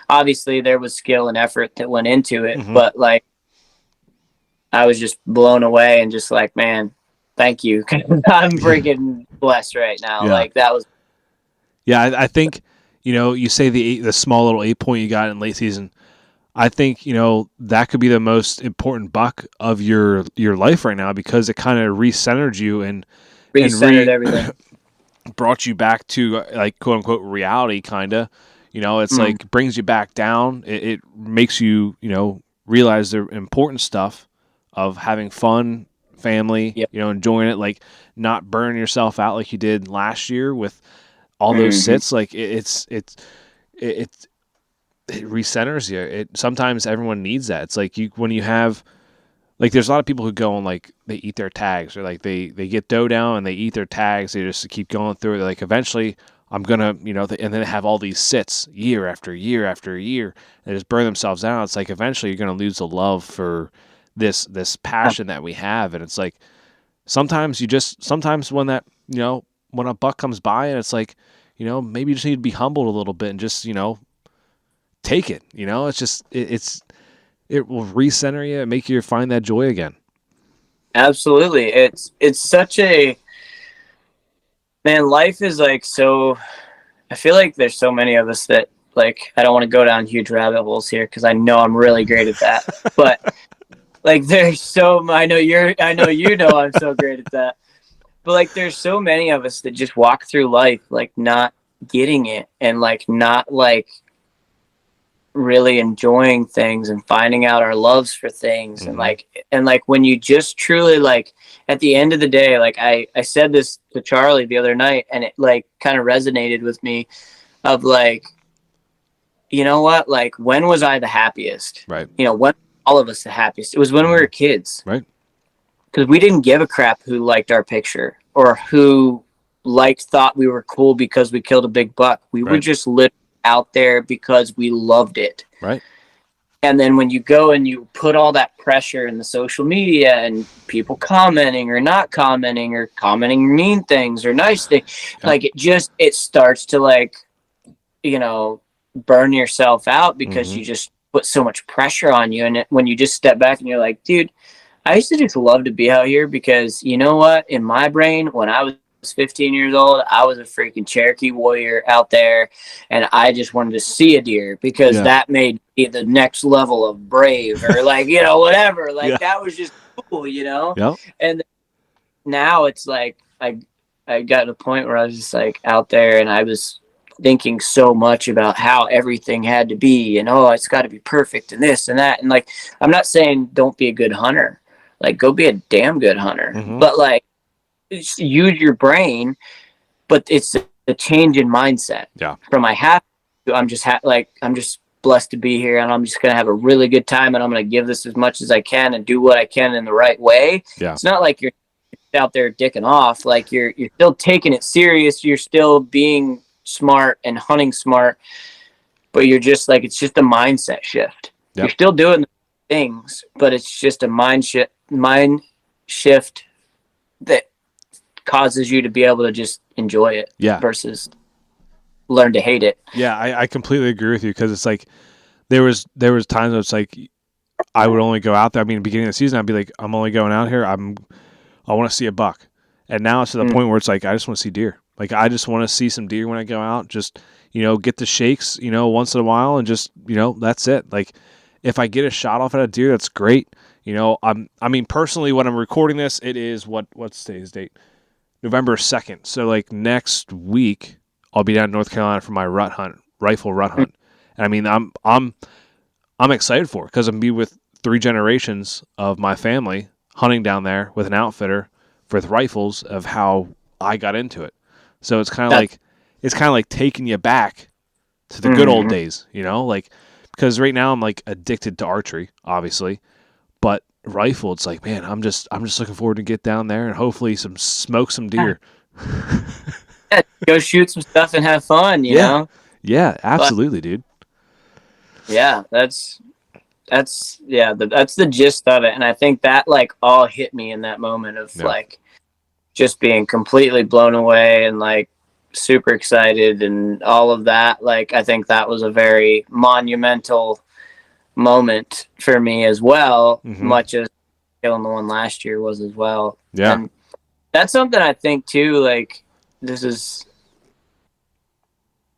obviously there was skill and effort that went into it, Mm-hmm. but like, I was just blown away and just like, man, thank you. I'm freaking blessed right now. Yeah. Like, that was, Yeah. I think, you say the small little 8-point you got in late season. I think, that could be the most important buck of your life right now, because it kind of recentered you and recentered everything. brought you back to like quote unquote reality, kind of. It's like brings you back down. It makes you realize the important stuff of having fun, family, Yep. enjoying it, like not burning yourself out like you did last year with all those Mm-hmm. sits. Like it recenters you. Sometimes everyone needs that. It's like when you have, like, there's a lot of people who go and like they eat their tags, or like they get dough down and they eat their tags. They just keep going through it. They're like, eventually I'm gonna, and then they have all these sits year after year after year. They just burn themselves out. It's like eventually you're gonna lose the love for this passion that we have. And it's like sometimes when that when a buck comes by and it's like maybe you just need to be humbled a little bit and just take it. It's just it will recenter you and make you find that joy again. Absolutely. It's such a, man, life is like, so I feel like there's so many of us that, like, I don't want to go down huge rabbit holes here because I know I'm really great at that. But like, there's so, I know I'm so great at that. But like, there's so many of us that just walk through life like not getting it, and like not like really enjoying things and finding out our loves for things. Mm-hmm. And like when you just truly, like, at the end of the day, like I said this to Charlie the other night, and it like kind of resonated with me of like, you know what, like, when was I the happiest? Right. When all of us the happiest? It was when we were kids. Right. Because we didn't give a crap who liked our picture or who thought we were cool because we killed a big buck. We were just lit out there because we loved it. Right. And then when you go and you put all that pressure in the social media and people commenting or not commenting or commenting mean things or nice things, like it starts to like, burn yourself out because you just put so much pressure on you. And when you just step back and you're like, dude, I used to just love to be out here because, you know what, in my brain, when I was 15 years old, I was a freaking Cherokee warrior out there, and I just wanted to see a deer because that made me the next level of brave, or like, whatever. Like, that was just cool, Yep. And now it's like I got to the point where I was just like out there, and I was thinking so much about how everything had to be, and oh, it's got to be perfect and this and that. And like, I'm not saying don't be a good hunter, like go be a damn good hunter, but like use your brain. But it's a change in mindset. Yeah. From I have to, I'm just I'm just blessed to be here, and I'm just gonna have a really good time, and I'm gonna give this as much as I can and do what I can in the right way. Yeah. It's not like you're out there dicking off. Like you're still taking it serious. You're still being smart and hunting smart, but you're just like, it's just a mindset shift. You're still doing things, but it's just a mind shift that causes you to be able to just enjoy it versus learn to hate it. Yeah, I completely agree with you, because it's like there was times where it's like I would only go out there. I mean, at the beginning of the season, I'd be like, I'm only going out here. I want to see a buck. And now it's to the point where it's like, I just want to see deer. Like, I just want to see some deer when I go out. Just, get the shakes, once in a while, and just, that's it. Like, if I get a shot off at a deer, that's great. Personally, when I'm recording this, it is what's today's date? November 2nd. So like next week, I'll be down in North Carolina for my rifle rut hunt. And I mean, I'm excited for it, because I'm be with 3 generations of my family hunting down there with an outfitter with rifles, of how I got into it. So it's kind of like taking you back to the good old days, like, because right now I'm like addicted to archery, obviously, but rifle, it's like, man, I'm just looking forward to get down there and hopefully smoke some deer. Go shoot some stuff and have fun, you know? Yeah, absolutely, dude. Yeah, that's the gist of it. And I think that like all hit me in that moment of like just being completely blown away and like super excited and all of that. Like, I think that was a very monumental moment for me as well, much as killing the one last year was as well. Yeah. And that's something I think too, like, this is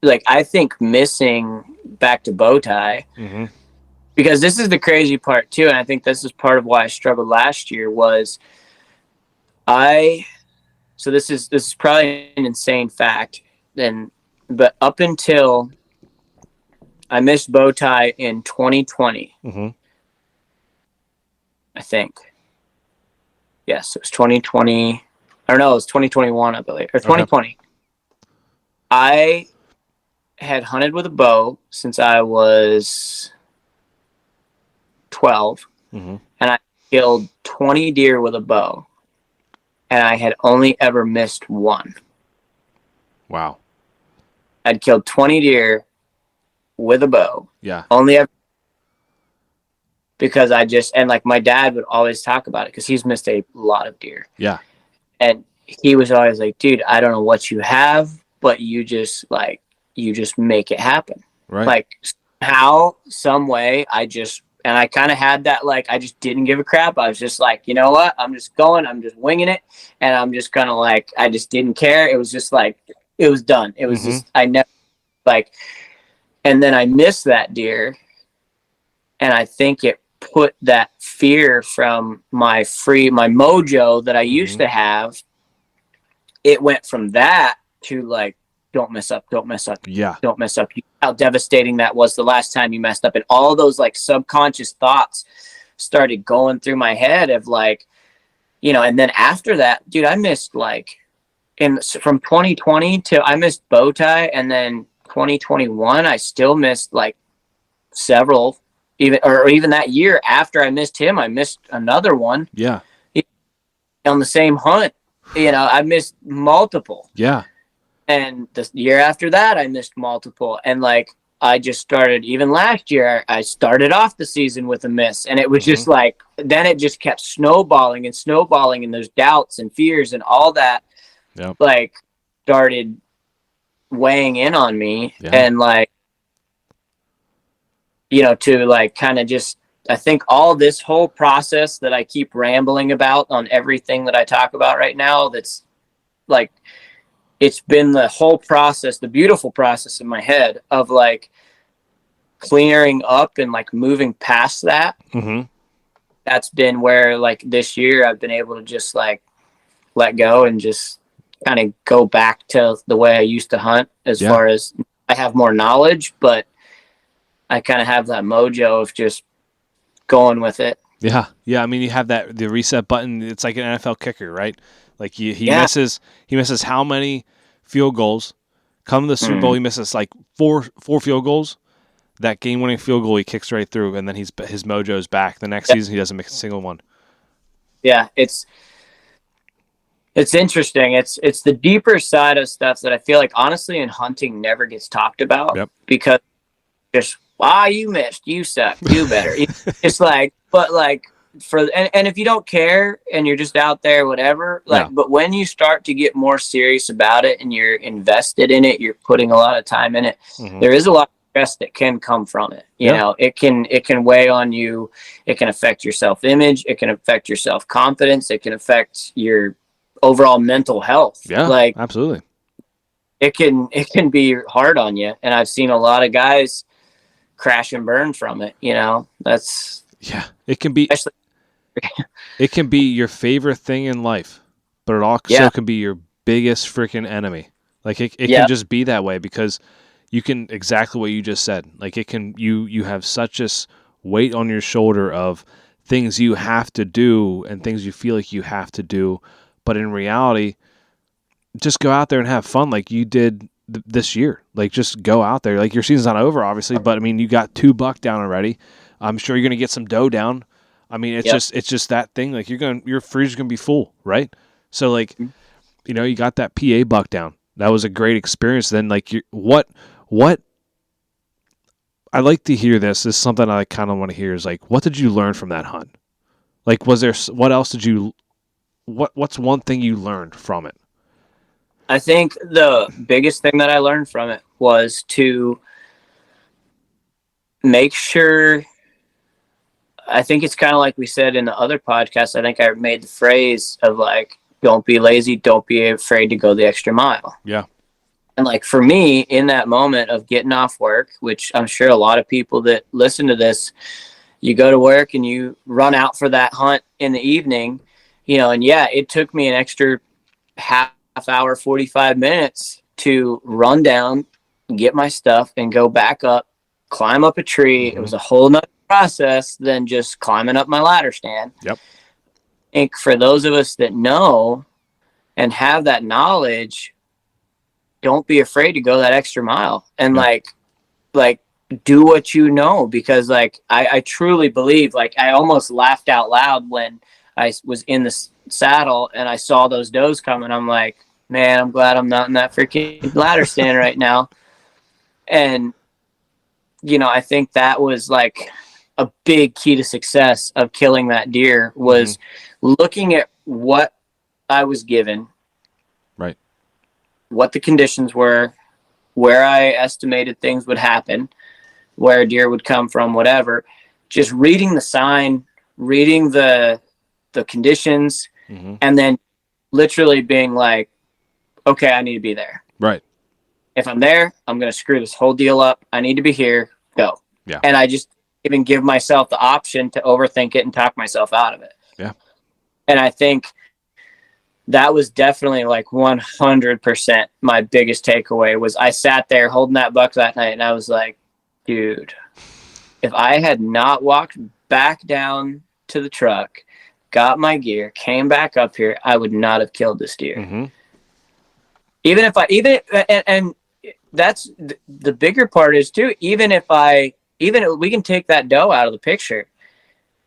like, I think missing back to bow tie, because this is the crazy part too. And I think this is part of why I struggled last year was so this is probably an insane fact, but up until I missed bow tie in 2020, I think. Yes, it was 2020. Or no, it was 2021, I believe, or 2020. Okay. I had hunted with a bow since I was 12, and I killed 20 deer with a bow, and I had only ever missed one. Wow. I'd killed 20 deer with a bow. Yeah. Only ever, because and like my dad would always talk about it, because he's missed a lot of deer. Yeah. And he was always like, dude, I don't know what you have, but you just make it happen. Right. Like, how, some way, and I kind of had that, like, I just didn't give a crap. I was just like, you know what? I'm just winging it. And I'm just kind of like, I just didn't care. It was just like, it was done. It was just, I never, like, and then I missed that deer. And I think it put that fear from my mojo that I used to have. It went from that to like, don't mess up. Yeah. Don't mess up. How devastating that was the last time you messed up. And all those like subconscious thoughts started going through my head of like, and then after that, dude, I missed like from 2020 to I missed bow tie. And then 2021, I still missed like several, even that year after I missed him, I missed another one. Yeah. On the same hunt, I missed multiple. Yeah. And the year after that, I missed multiple. And like, I just started, even last year, I started off the season with a miss. And it was just like, then it just kept snowballing. And those doubts and fears and all that, like, started weighing in on me. Yeah. And like, to like kind of just, I think all this whole process that I keep rambling about on everything that I talk about right now, that's like, it's been the whole process, the beautiful process in my head of like clearing up and like moving past that. That's been where like this year I've been able to just like let go and just kind of go back to the way I used to hunt, as far as I have more knowledge, but I kind of have that mojo of just going with it. Yeah. Yeah. I mean, you have the reset button. It's like an NFL kicker, right? Like he Yeah. misses how many field goals. Come to the Super Bowl, he misses like four field goals. That game-winning field goal, he kicks right through, and then his mojo's back. The next season, he doesn't make a single one. Yeah, it's interesting. It's the deeper side of stuff that I feel like honestly in hunting never gets talked about. Yep. Because just you missed, you suck, do better. It's like, but like and if you don't care and you're just out there, whatever, like, but when you start to get more serious about it and you're invested in it, you're putting a lot of time in it. There is a lot of stress that can come from it. You know, it can weigh on you. It can affect your self-image. It can affect your self-confidence. It can affect your overall mental health. Yeah, like absolutely. It can be hard on you. And I've seen a lot of guys crash and burn from it. You know, it can be, it can be your favorite thing in life, but it also can be your biggest freaking enemy. Like it can just be that way because you can, exactly what you just said. Like it can, you have such a weight on your shoulder of things you have to do and things you feel like you have to do. But in reality, just go out there and have fun like you did this year. Like just go out there. Like your season's not over, obviously, but I mean, you got 2 buck down already. I'm sure you're going to get some doe down. I mean, it's just that thing. Like your freezer's going to be full, right? So like, you know, you got that PA buck down. That was a great experience. Then like what I like to hear this is something I kind of want to hear is like, what did you learn from that hunt? Like, what else did you, what's one thing you learned from it? I think the biggest thing that I learned from it was to make sure, I think it's kind of like we said in the other podcast, I think I made the phrase of like, don't be lazy, don't be afraid to go the extra mile. Yeah. And like for me, in that moment of getting off work, which I'm sure a lot of people that listen to this, you go to work and you run out for that hunt in the evening, you know, and it took me an extra half hour, 45 minutes to run down, get my stuff and go back up, climb up a tree. It was a whole nother process than just climbing up my ladder stand. Yep. I think for those of us that know and have that knowledge, don't be afraid to go that extra mile and like do what you know, because like I truly believe, like I almost laughed out loud when I was in the saddle and I saw those does coming. I'm like, man, I'm glad I'm not in that freaking ladder stand right now. And you know, I think that was like a big key to success of killing that deer was looking at what I was given, right, what the conditions were, where I estimated things would happen, where a deer would come from, whatever. Just reading the sign, reading the conditions, and then literally being like, okay, I need to be there. Right. If I'm there, I'm going to screw this whole deal up. I need to be here. Go. Yeah. And I just even give myself the option to overthink it and talk myself out of it. Yeah. And I think that was definitely like 100% my biggest takeaway was I sat there holding that buck that night and I was like, dude, if I had not walked back down to the truck, got my gear, came back up here, I would not have killed this deer. And that's the bigger part is too, even if we can take that doe out of the picture.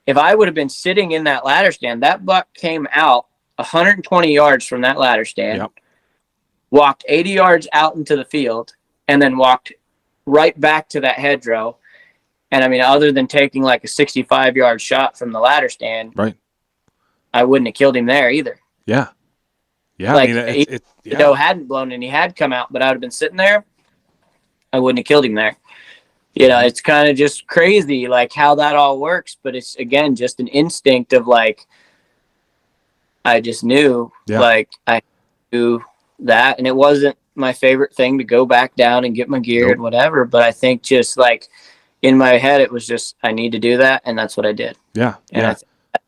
If I would have been sitting in that ladder stand, that buck came out 120 yards from that ladder stand, walked 80 yards out into the field, and then walked right back to that hedgerow. And I mean, other than taking like a 65-yard shot from the ladder stand, right, I wouldn't have killed him there either. Yeah. Yeah. Like, I mean, the doe hadn't blown and he had come out, but I would have been sitting there, I wouldn't have killed him there. You know, it's kind of just crazy, like how that all works. But it's, again, just an instinct of like, I just knew, like I knew that. And it wasn't my favorite thing to go back down and get my gear and whatever. But I think just like in my head, it was just, I need to do that. And that's what I did. Yeah. And I think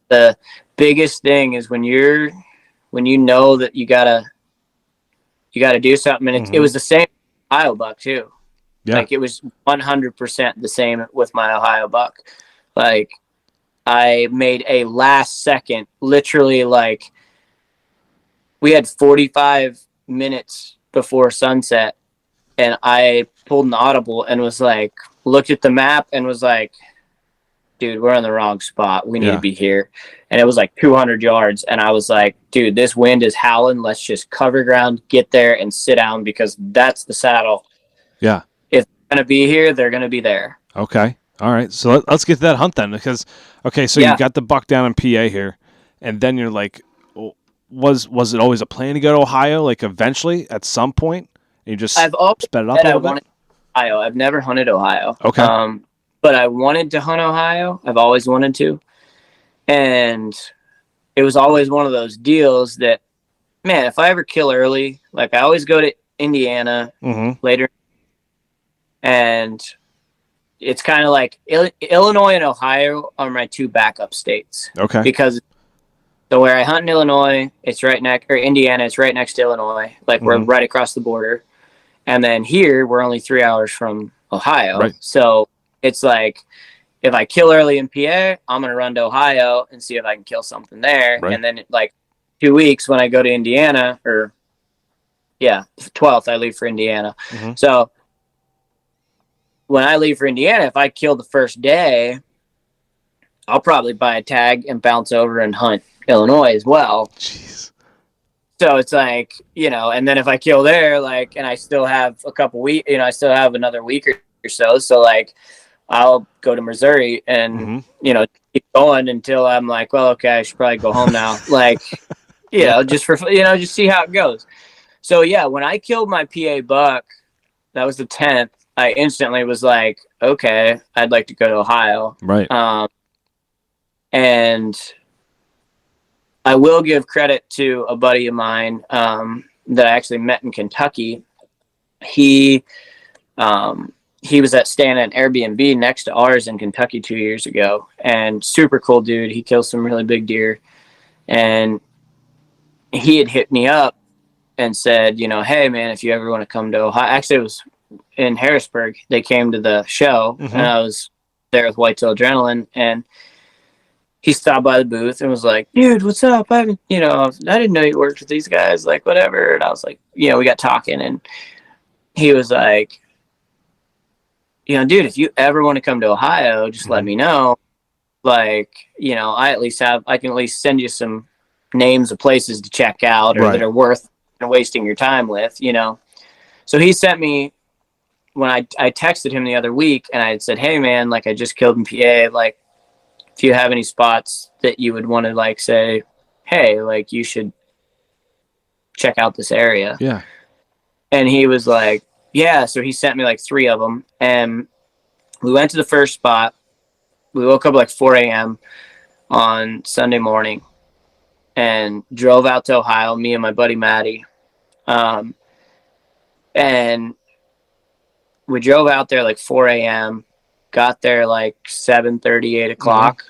the biggest thing is when you know that you gotta do something. And it was the same Iowa buck too. Yeah. Like, it was 100% the same with my Ohio buck. Like, I made a last second, literally, like, we had 45 minutes before sunset, and I pulled an audible and was like, looked at the map and was like, dude, we're in the wrong spot. We need to be here. And it was like 200 yards. And I was like, dude, this wind is howling. Let's just cover ground, get there, and sit down, because that's the saddle. Yeah. If they're going to be here, they're going to be there. Okay. All right. So let's get to that hunt then, because, okay, so you got the buck down in PA here, and then you're like, was it always a plan to go to Ohio, like eventually at some point? And you just I've always sped it up a little bit? Ohio. I've never hunted Ohio. Okay. But I wanted to hunt Ohio. I've always wanted to. And it was always one of those deals that, man, if I ever kill early, like, I always go to Indiana later. And it's kind of like Illinois and Ohio are my two backup states. Okay. Because so where I hunt in Illinois, it's right next, or Indiana, it's right next to Illinois. Like, we're right across the border. And then here, we're only 3 hours from Ohio. Right. So it's like, if I kill early in PA, I'm going to run to Ohio and see if I can kill something there. Right. And then, like, 2 weeks when I go to Indiana, 12th, I leave for Indiana. So when I leave for Indiana, if I kill the first day, I'll probably buy a tag and bounce over and hunt Illinois as well. Jeez. So it's like, and then if I kill there, like, and I still have a couple weeks, I still have another week or so. So, like, I'll go to Missouri and, keep going until I'm like, well, okay, I should probably go home now. Like, just for, just see how it goes. So, yeah, when I killed my PA buck, that was the 10th, I instantly was like, okay, I'd like to go to Ohio. Right. And I will give credit to a buddy of mine that I actually met in Kentucky. He was staying at an Airbnb next to ours in Kentucky 2 years ago, and super cool dude. He kills some really big deer, and he had hit me up and said, hey man, if you ever want to come to Ohio. Actually, it was in Harrisburg. They came to the show, and I was there with Whitetail Adrenaline, and he stopped by the booth and was like, dude, what's up? I didn't know you worked with these guys, like, whatever. And I was like, we got talking, and he was like, dude, if you ever want to come to Ohio, just let me know. Like, I can at least send you some names of places to check out, or that are worth wasting your time with, So he sent me, when I texted him the other week, and I had said, hey man, like, I just killed in PA, like, if you have any spots that you would want to, like, say, hey, like, you should check out this area. Yeah. And he was like, yeah. So he sent me like 3 of them, and we went to the first spot. We woke up like 4 a.m. on Sunday morning and drove out to Ohio, me and my buddy Matty. And we drove out there like 4 a.m., got there like 7:30, 8 o'clock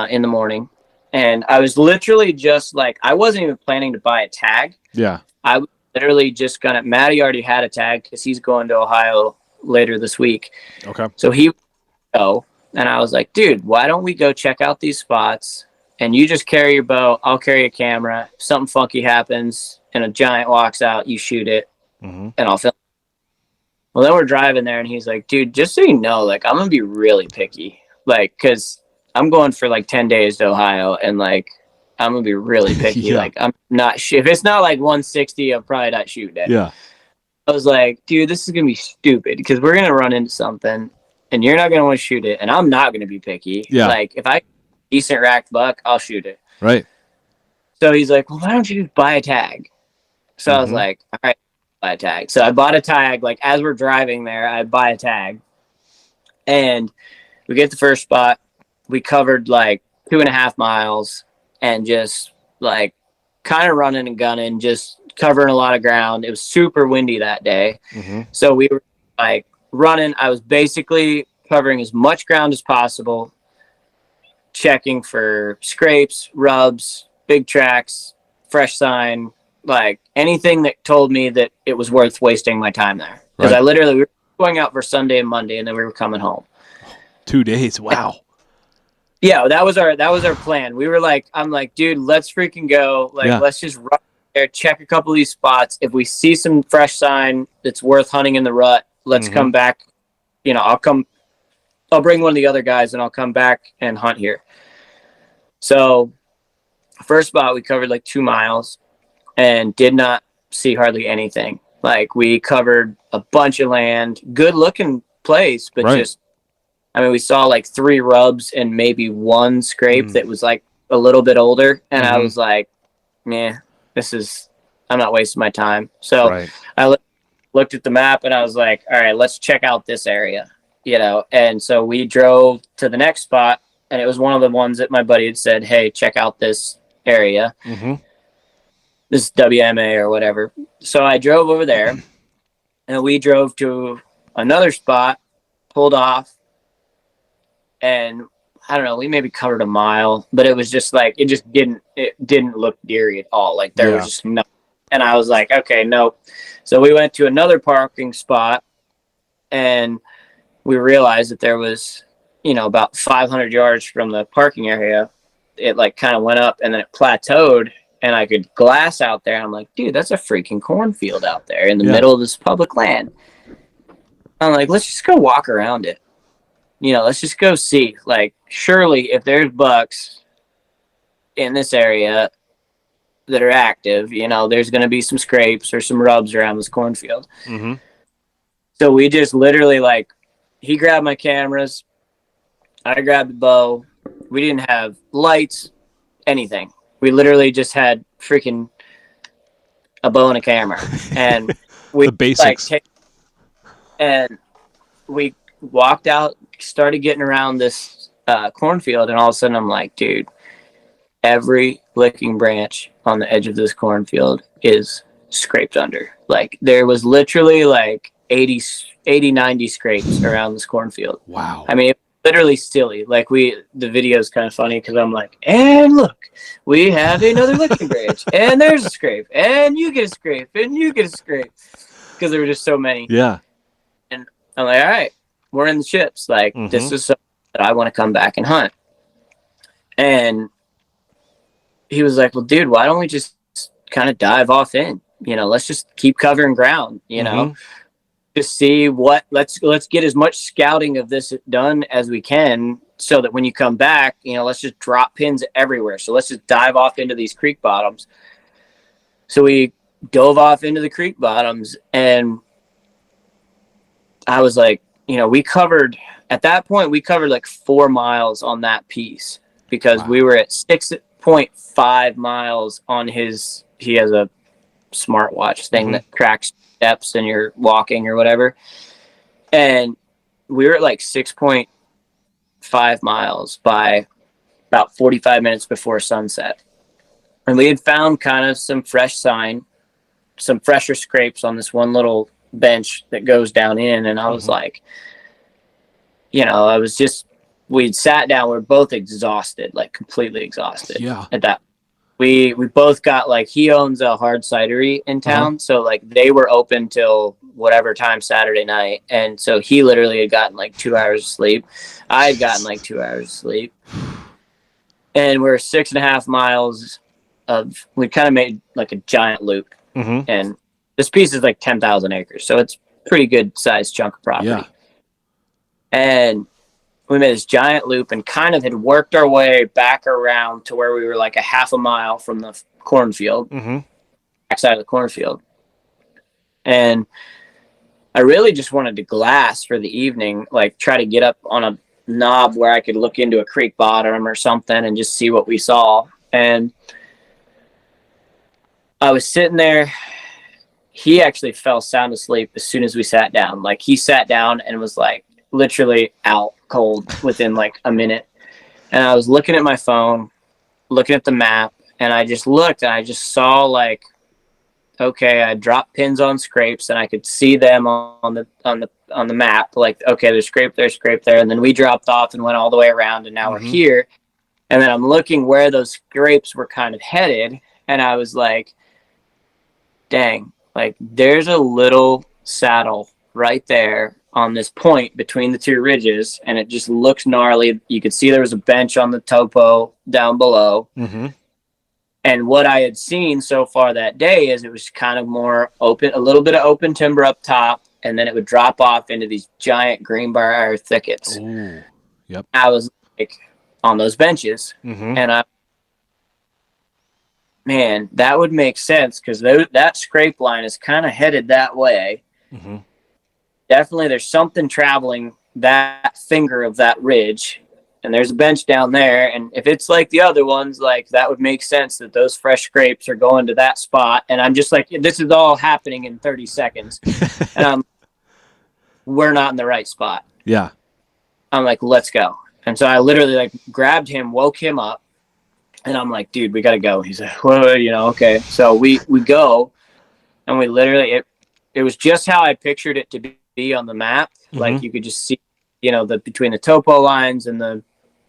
in the morning. And I was literally just like, I wasn't even planning to buy a tag. Yeah. I was literally just Matty already had a tag because he's going to Ohio later this week. Okay. So he would go, and I was like, dude, why don't we go check out these spots, and you just carry your bow, I'll carry a camera. If something funky happens and a giant walks out, you shoot it, and I'll film. Well, then we're driving there, and he's like, dude, just so you know, like, I'm going to be really picky. Like, because I'm going for, like, 10 days to Ohio, and, like, I'm going to be really picky. Yeah. Like, I'm not if it's not, like, 160, I'm probably not shooting it. Yeah. I was like, dude, this is going to be stupid, because we're going to run into something, and you're not going to want to shoot it, and I'm not going to be picky. Yeah. Like, if I decent racked buck, I'll shoot it. Right. So he's like, well, why don't you just buy a tag? So I was like, all right, buy a tag. So I bought a tag. Like, as we're driving there, I buy a tag, and we get the first spot. We covered like 2.5 miles, and just like kind of running and gunning, just covering a lot of ground. It was super windy that day. So we were like running. I was basically covering as much ground as possible, checking for scrapes, rubs, big tracks, fresh sign, like anything that told me that it was worth wasting my time there. Because I literally going out for Sunday and Monday, and then we were coming home. 2 days. Wow. Yeah, that was our plan. We were like, I'm like, dude, let's freaking go. Like, let's just run there, check a couple of these spots. If we see some fresh sign that's worth hunting in the rut, let's come back. You know, I'll bring one of the other guys and I'll come back and hunt here. So first spot, we covered like 2 miles and did not see hardly anything. Like, we covered a bunch of land, good looking place, but just, I mean, we saw like 3 rubs and maybe 1 scrape that was like a little bit older. And I was like, I'm not wasting my time. So I looked at the map and I was like, all right, let's check out this area, you know? And so we drove to the next spot, and it was one of the ones that my buddy had said, hey, check out this area. This WMA or whatever. So I drove over there, and we drove to another spot, pulled off, and I don't know, we maybe covered a mile, but it was just like, it didn't look deery at all. Like, there was just nothing. And I was like, okay, nope. So we went to another parking spot, and we realized that there was, you know, about 500 yards from the parking area, it like kind of went up and then it plateaued, and I could glass out there. And I'm like, dude, that's a freaking cornfield out there in the middle of this public land. I'm like, let's just go walk around it. You know, let's just go see. Like, surely if there's bucks in this area that are active, you know, there's going to be some scrapes or some rubs around this cornfield. So we just literally, like, he grabbed my cameras, I grabbed the bow. We didn't have lights, anything. We literally just had freaking a bow and a camera, and we the basics. And we walked out, started getting around this cornfield, and all of a sudden I'm like, dude, every licking branch on the edge of this cornfield is scraped under. Like, there was literally like 80, 90 scrapes around this cornfield. Wow. I mean, literally silly. Like, the video is kind of funny because I'm like, and look, we have another licking branch, and there's a scrape, and you get a scrape, and you get a scrape, because there were just so many. Yeah. And I'm like, all right, we're in the chips. Like, this is something that I want to come back and hunt. And he was like, well, dude, why don't we just kind of dive off in? You know, let's just keep covering ground, you know? Just see let's get as much scouting of this done as we can, so that when you come back, you know, let's just drop pins everywhere. So let's just dive off into these creek bottoms. So we dove off into the creek bottoms, and I was like, you know, at that point we covered like 4 miles on that piece, because we were at 6.5 miles on he has a smartwatch thing that tracks steps and you're walking or whatever. And we were at like 6.5 miles by about 45 minutes before sunset. And we had found kind of some fresh sign, some fresher scrapes on this one little bench that goes down in. And I was like, you know, we'd sat down, we were both exhausted, like completely exhausted. Yeah. At that, we both got, like, he owns a hard cidery in town. So like they were open till whatever time Saturday night. And so he literally had gotten like 2 hours of sleep. I had gotten like 2 hours of sleep. And we're 6.5 miles we kind of made like a giant loop. And this piece is like 10,000 acres. So it's a pretty good sized chunk of property. Yeah. And we made this giant loop and kind of had worked our way back around to where we were like a half a mile from the cornfield, backside of the cornfield. And I really just wanted to glass for the evening, like try to get up on a knob where I could look into a creek bottom or something and just see what we saw. And I was sitting there. He actually fell sound asleep as soon as we sat down. Like, he sat down and was like literally out cold within like a minute. And I was looking at my phone, looking at the map, and I just looked and I just saw, like, okay, I dropped pins on scrapes and I could see them on the map. Like, okay, there's scrape there. And then we dropped off and went all the way around, and now we're here. And then I'm looking where those scrapes were kind of headed, and I was like, dang, like, there's a little saddle right there on this point between the two ridges, and it just looked gnarly. You could see there was a bench on the topo down below. Mm-hmm. And what I had seen so far that day is it was kind of more open, a little bit of open timber up top, and then it would drop off into these giant greenbrier thickets. Ooh. Yep. I was like on those benches, Mm-hmm. and man, that would make sense because that scrape line is kind of headed that way. Mm-hmm. Definitely there's something traveling that finger of that ridge, and there's a bench down there, and if it's like the other ones, like that would make sense that those fresh scrapes are going to that spot. And I'm just like, this is all happening in 30 seconds and we're not in the right spot. Yeah. I'm like, let's go. And so I literally like grabbed him, woke him up, and I'm like, dude, we gotta go. He's like, well, okay. So we go, and we literally it was just how I pictured it to be on the map. Mm-hmm. Like you could just see, the between the topo lines and the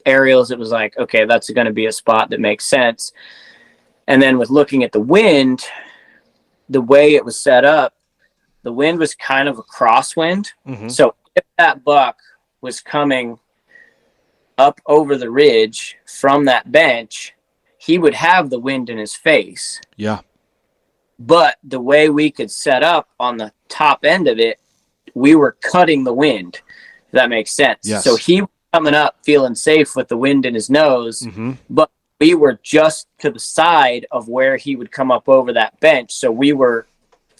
aerials, it was like, okay, that's going to be a spot that makes sense. And then with looking at the wind, the way it was set up, the wind was kind of a crosswind. Mm-hmm. So if that buck was coming up over the ridge from that bench, he would have the wind in his face. Yeah. But the way we could set up on the top end of it, we were cutting the wind. If that makes sense. Yes. So he was coming up feeling safe with the wind in his nose, Mm-hmm. but we were just to the side of where he would come up over that bench. So we were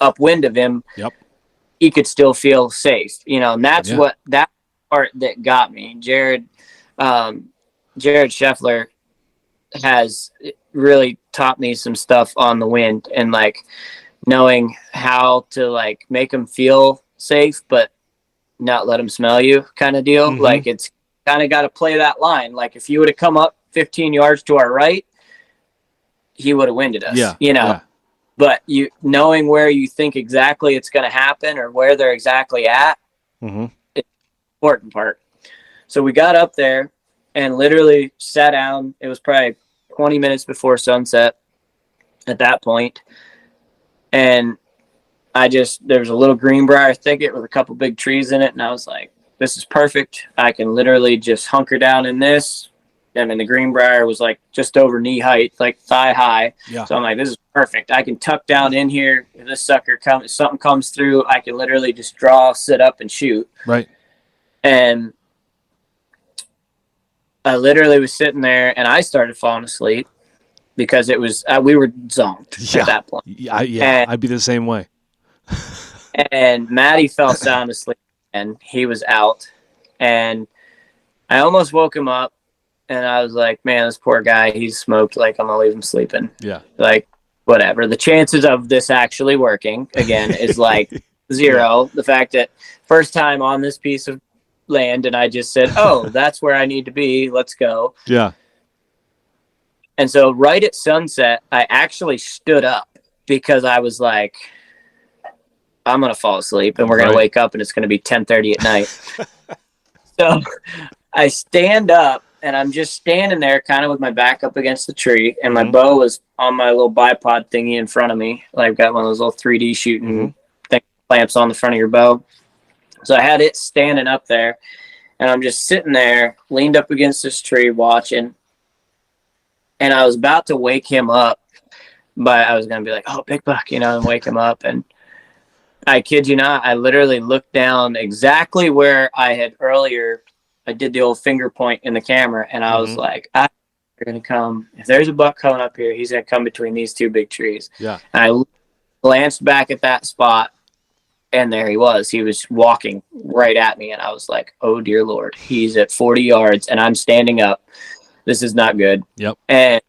upwind of him. Yep. He could still feel safe, and that's what that part that got me. Jared Scheffler has really taught me some stuff on the wind and like knowing how to like make him feel safe, but not let him smell you kind of deal. Mm-hmm. Like it's kind of got to play that line. Like if you would have come up 15 yards to our right, he would have winded us, Yeah. but knowing where you think exactly it's going to happen or where they're exactly at, Mm-hmm. it's the important part. So we got up there and literally sat down. It was probably 20 minutes before sunset at that point. And there was a little greenbrier thicket with a couple big trees in it. And I was like, this is perfect. I can literally just hunker down in this. I mean, the greenbrier was like just over knee height, like thigh high. Yeah. So I'm like, this is perfect. I can tuck down in here. If this sucker if something comes through, I can literally just draw, sit up and shoot. Right. And I literally was sitting there and I started falling asleep because it was, we were zonked at that point. Yeah. I'd be the same way. And Maddie fell sound asleep and he was out. And I almost woke him up and I was like, man, this poor guy, he's smoked. Like, I'm going to leave him sleeping. Yeah. Like, whatever. The chances of this actually working, again, is like zero. The fact that first time on this piece of land and I just said, oh, that's where I need to be. Let's go. Yeah. And so right at sunset, I actually stood up because I was like, I'm going to fall asleep and we're going to wake up and it's going to be 10:30 at night. So I stand up and I'm just standing there kind of with my back up against the tree and my bow was on my little bipod thingy in front of me. Like I've got one of those little 3D shooting thing, clamps on the front of your bow. So I had it standing up there and I'm just sitting there leaned up against this tree watching. And I was about to wake him up, but I was going to be like, oh, big buck, and wake him up. And I kid you not, I literally looked down exactly where I had earlier. I did the old finger point in the camera, and I was like, they're going to come. If there's a buck coming up here, he's going to come between these two big trees. Yeah. And I glanced back at that spot, and there he was. He was walking right at me, and I was like, oh, dear Lord. He's at 40 yards, and I'm standing up. This is not good. Yep. And,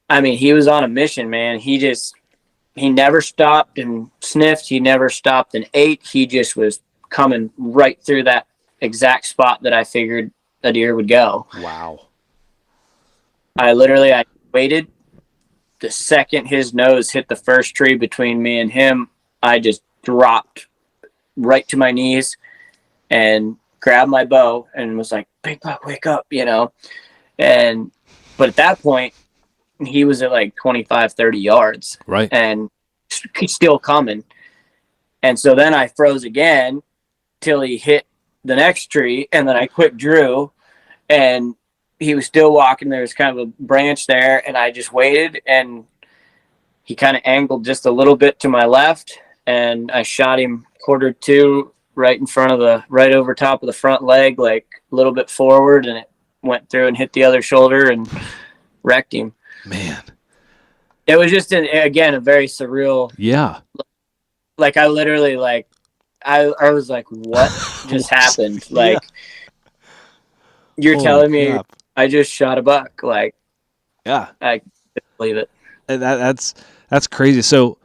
I mean, he was on a mission, man. He never stopped and sniffed. He never stopped and ate. He just was coming right through that exact spot that I figured a deer would go. Wow. I waited. The second his nose hit the first tree between me and him, I just dropped right to my knees and grabbed my bow and was like, big buck, wake up, but at that point, he was at like 25, 30 yards. Right. And he's still coming. And so then I froze again till he hit the next tree, and then I quick drew, and he was still walking. There was kind of a branch there, and I just waited, and he kind of angled just a little bit to my left, and I shot him quarter two right in front of right over top of the front leg, like a little bit forward, and it went through and hit the other shoulder and wrecked him. Man. It was just, again, a very surreal. Yeah. Like, I literally, like, I was like, what just happened? Like, you're telling me I just shot a buck. Like, yeah, I couldn't believe it. And that's crazy. So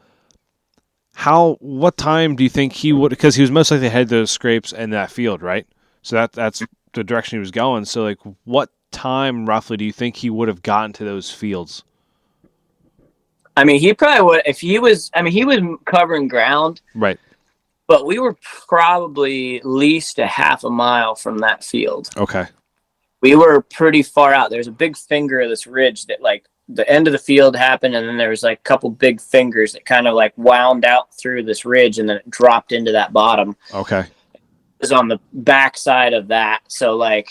what time do you think he would, because he was most likely headed those scrapes in that field, right? So that's the direction he was going. So, like, what time roughly do you think he would have gotten to those fields? I mean, he probably would, if he was, I mean, he was covering ground. Right. But we were probably at least a half a mile from that field. Okay. We were pretty far out. There's a big finger of this ridge that, like, the end of the field happened, and then there was, like, a couple big fingers that kind of, like, wound out through this ridge, and then it dropped into that bottom. Okay. It was on the back side of that. So, like,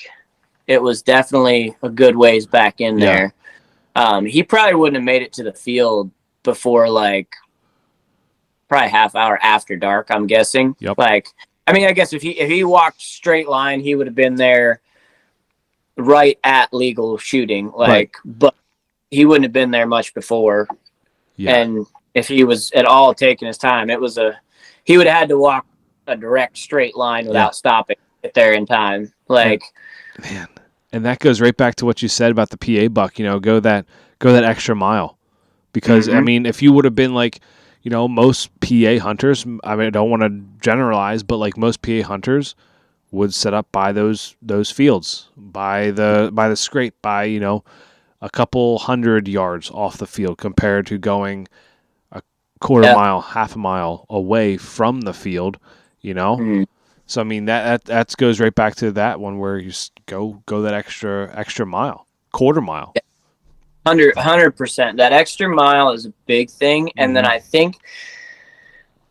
it was definitely a good ways back in there. He probably wouldn't have made it to the field before, like, probably half hour after dark, I'm guessing. Yep. Like, I mean, I guess if he walked straight line, he would have been there right at legal shooting. Like, right. But he wouldn't have been there much before. Yeah. And if he was at all taking his time, he would have had to walk a direct straight line without stopping to get there in time. Like, man. And that goes right back to what you said about the PA buck, go that extra mile. Because I mean, if you would have been like, most PA hunters, I mean, I don't want to generalize, but like most PA hunters would set up by those fields, by the scrape, by, a couple 100 yards off the field compared to going a quarter mile, half a mile away from the field, Mm-hmm. So, I mean, that goes right back to that one where you go that extra mile, quarter mile. 100%. That extra mile is a big thing. And then I think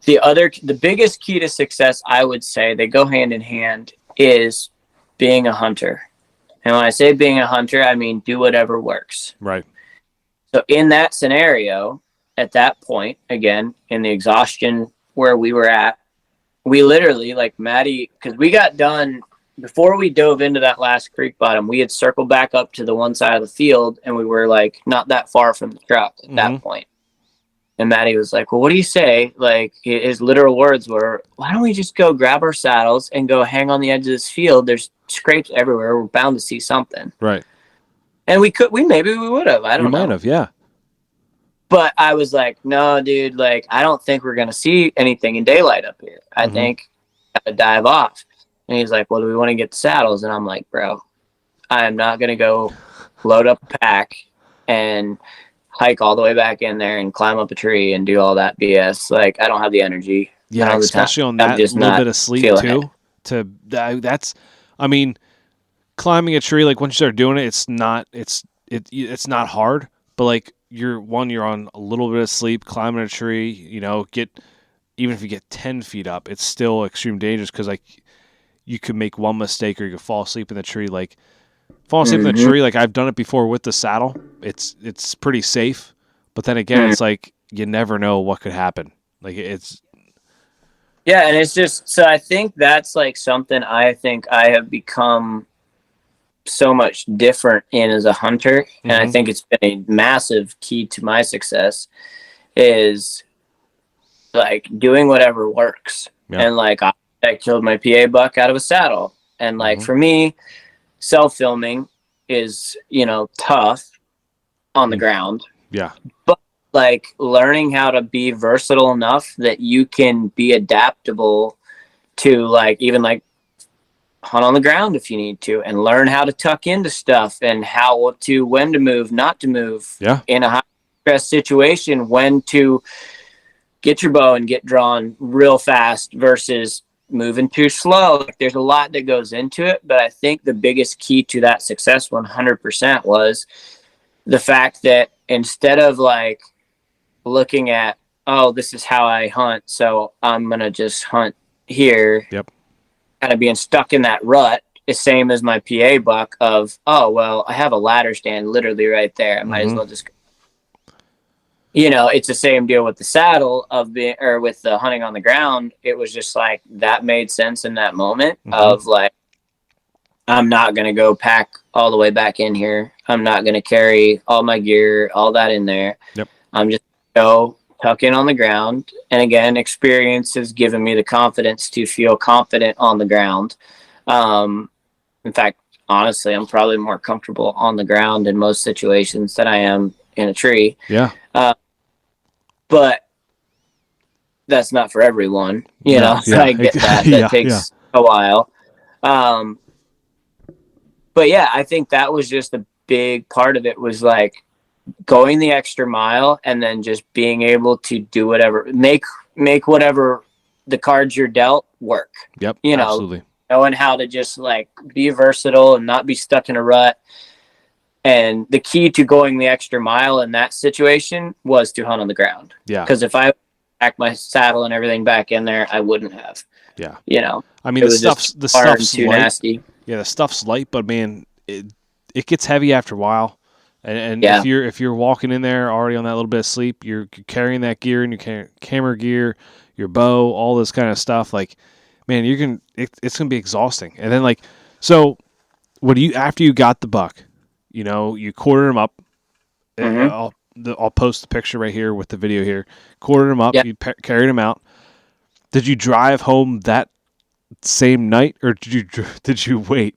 the biggest key to success, I would say, they go hand in hand, is being a hunter. And when I say being a hunter, I mean do whatever works. Right. So in that scenario, at that point, again, in the exhaustion where we were at, we literally, like Maddie, because we got done before we dove into that last creek bottom, we had circled back up to the one side of the field, and we were like not that far from the truck at that point. And Maddie was like, well, what do you say? Like, his literal words were, why don't we just go grab our saddles and go hang on the edge of this field? There's scrapes everywhere. We're bound to see something. Right. And maybe we would have. I don't know. We might have, yeah. But I was like, no, dude, like, I don't think we're going to see anything in daylight up here. I think I gotta dive off. And he's like, well, do we want to get the saddles? And I'm like, bro, I am not going to go load up a pack and hike all the way back in there and climb up a tree and do all that BS. Like, I don't have the energy. Yeah, especially on that little bit of sleep too. That's, I mean, climbing a tree, like once you start doing it, it's not hard. But like you're on a little bit of sleep, climbing a tree. Even if you get 10 feet up, it's still extreme dangerous because like you could make one mistake or you could fall asleep in the tree. Like falling asleep in the tree, like I've done it before with the saddle. It's pretty safe, but then again, it's like you never know what could happen. Like it's. Yeah, and it's just so I think that's like something I think I have become so much different in as a hunter, and I think it's been a massive key to my success is like doing whatever works. Yeah. And like I killed my PA buck out of a saddle, and like for me, self-filming is tough on the ground. Yeah, but like learning how to be versatile enough that you can be adaptable to like even like hunt on the ground if you need to, and learn how to tuck into stuff and when to move, not to move. Yeah. In a high stress situation, when to get your bow and get drawn real fast versus moving too slow. Like, there's a lot that goes into it, but I think the biggest key to that success 100% was the fact that instead of like looking at, oh, this is how I hunt, so I'm going to just hunt here. Yep. kind of being stuck in that rut is same as my PA buck of, oh, well, I have a ladder stand literally right there. I might as well just go. It's the same deal with the saddle of being, or with the hunting on the ground. It was just like, that made sense in that moment of like, I'm not going to go pack all the way back in here. I'm not going to carry all my gear, all that in there. Yep. I'm just going to go tuck in on the ground. And again, experience has given me the confidence to feel confident on the ground. In fact, honestly, I'm probably more comfortable on the ground in most situations than I am in a tree. Yeah. But that's not for everyone, so I get that. That takes a while. But yeah, I think that was just a big part of it, was like going the extra mile and then just being able to do whatever, make whatever the cards you're dealt work. Yep. Absolutely. Knowing how to just like be versatile and not be stuck in a rut. And the key to going the extra mile in that situation was to hunt on the ground. Yeah. Because if I packed my saddle and everything back in there, I wouldn't have. Yeah. I mean, the stuff's too light. Nasty. Yeah, the stuff's light, but man, it gets heavy after a while. And if you're walking in there already on that little bit of sleep, you're carrying that gear and your camera gear, your bow, all this kind of stuff. Like, man, it's gonna be exhausting. And then like, so after you got the buck, you quartered him up. I'll post the picture right here with the video here. Quartered him up. Yep. You carried him out. Did you drive home that same night, or did you wait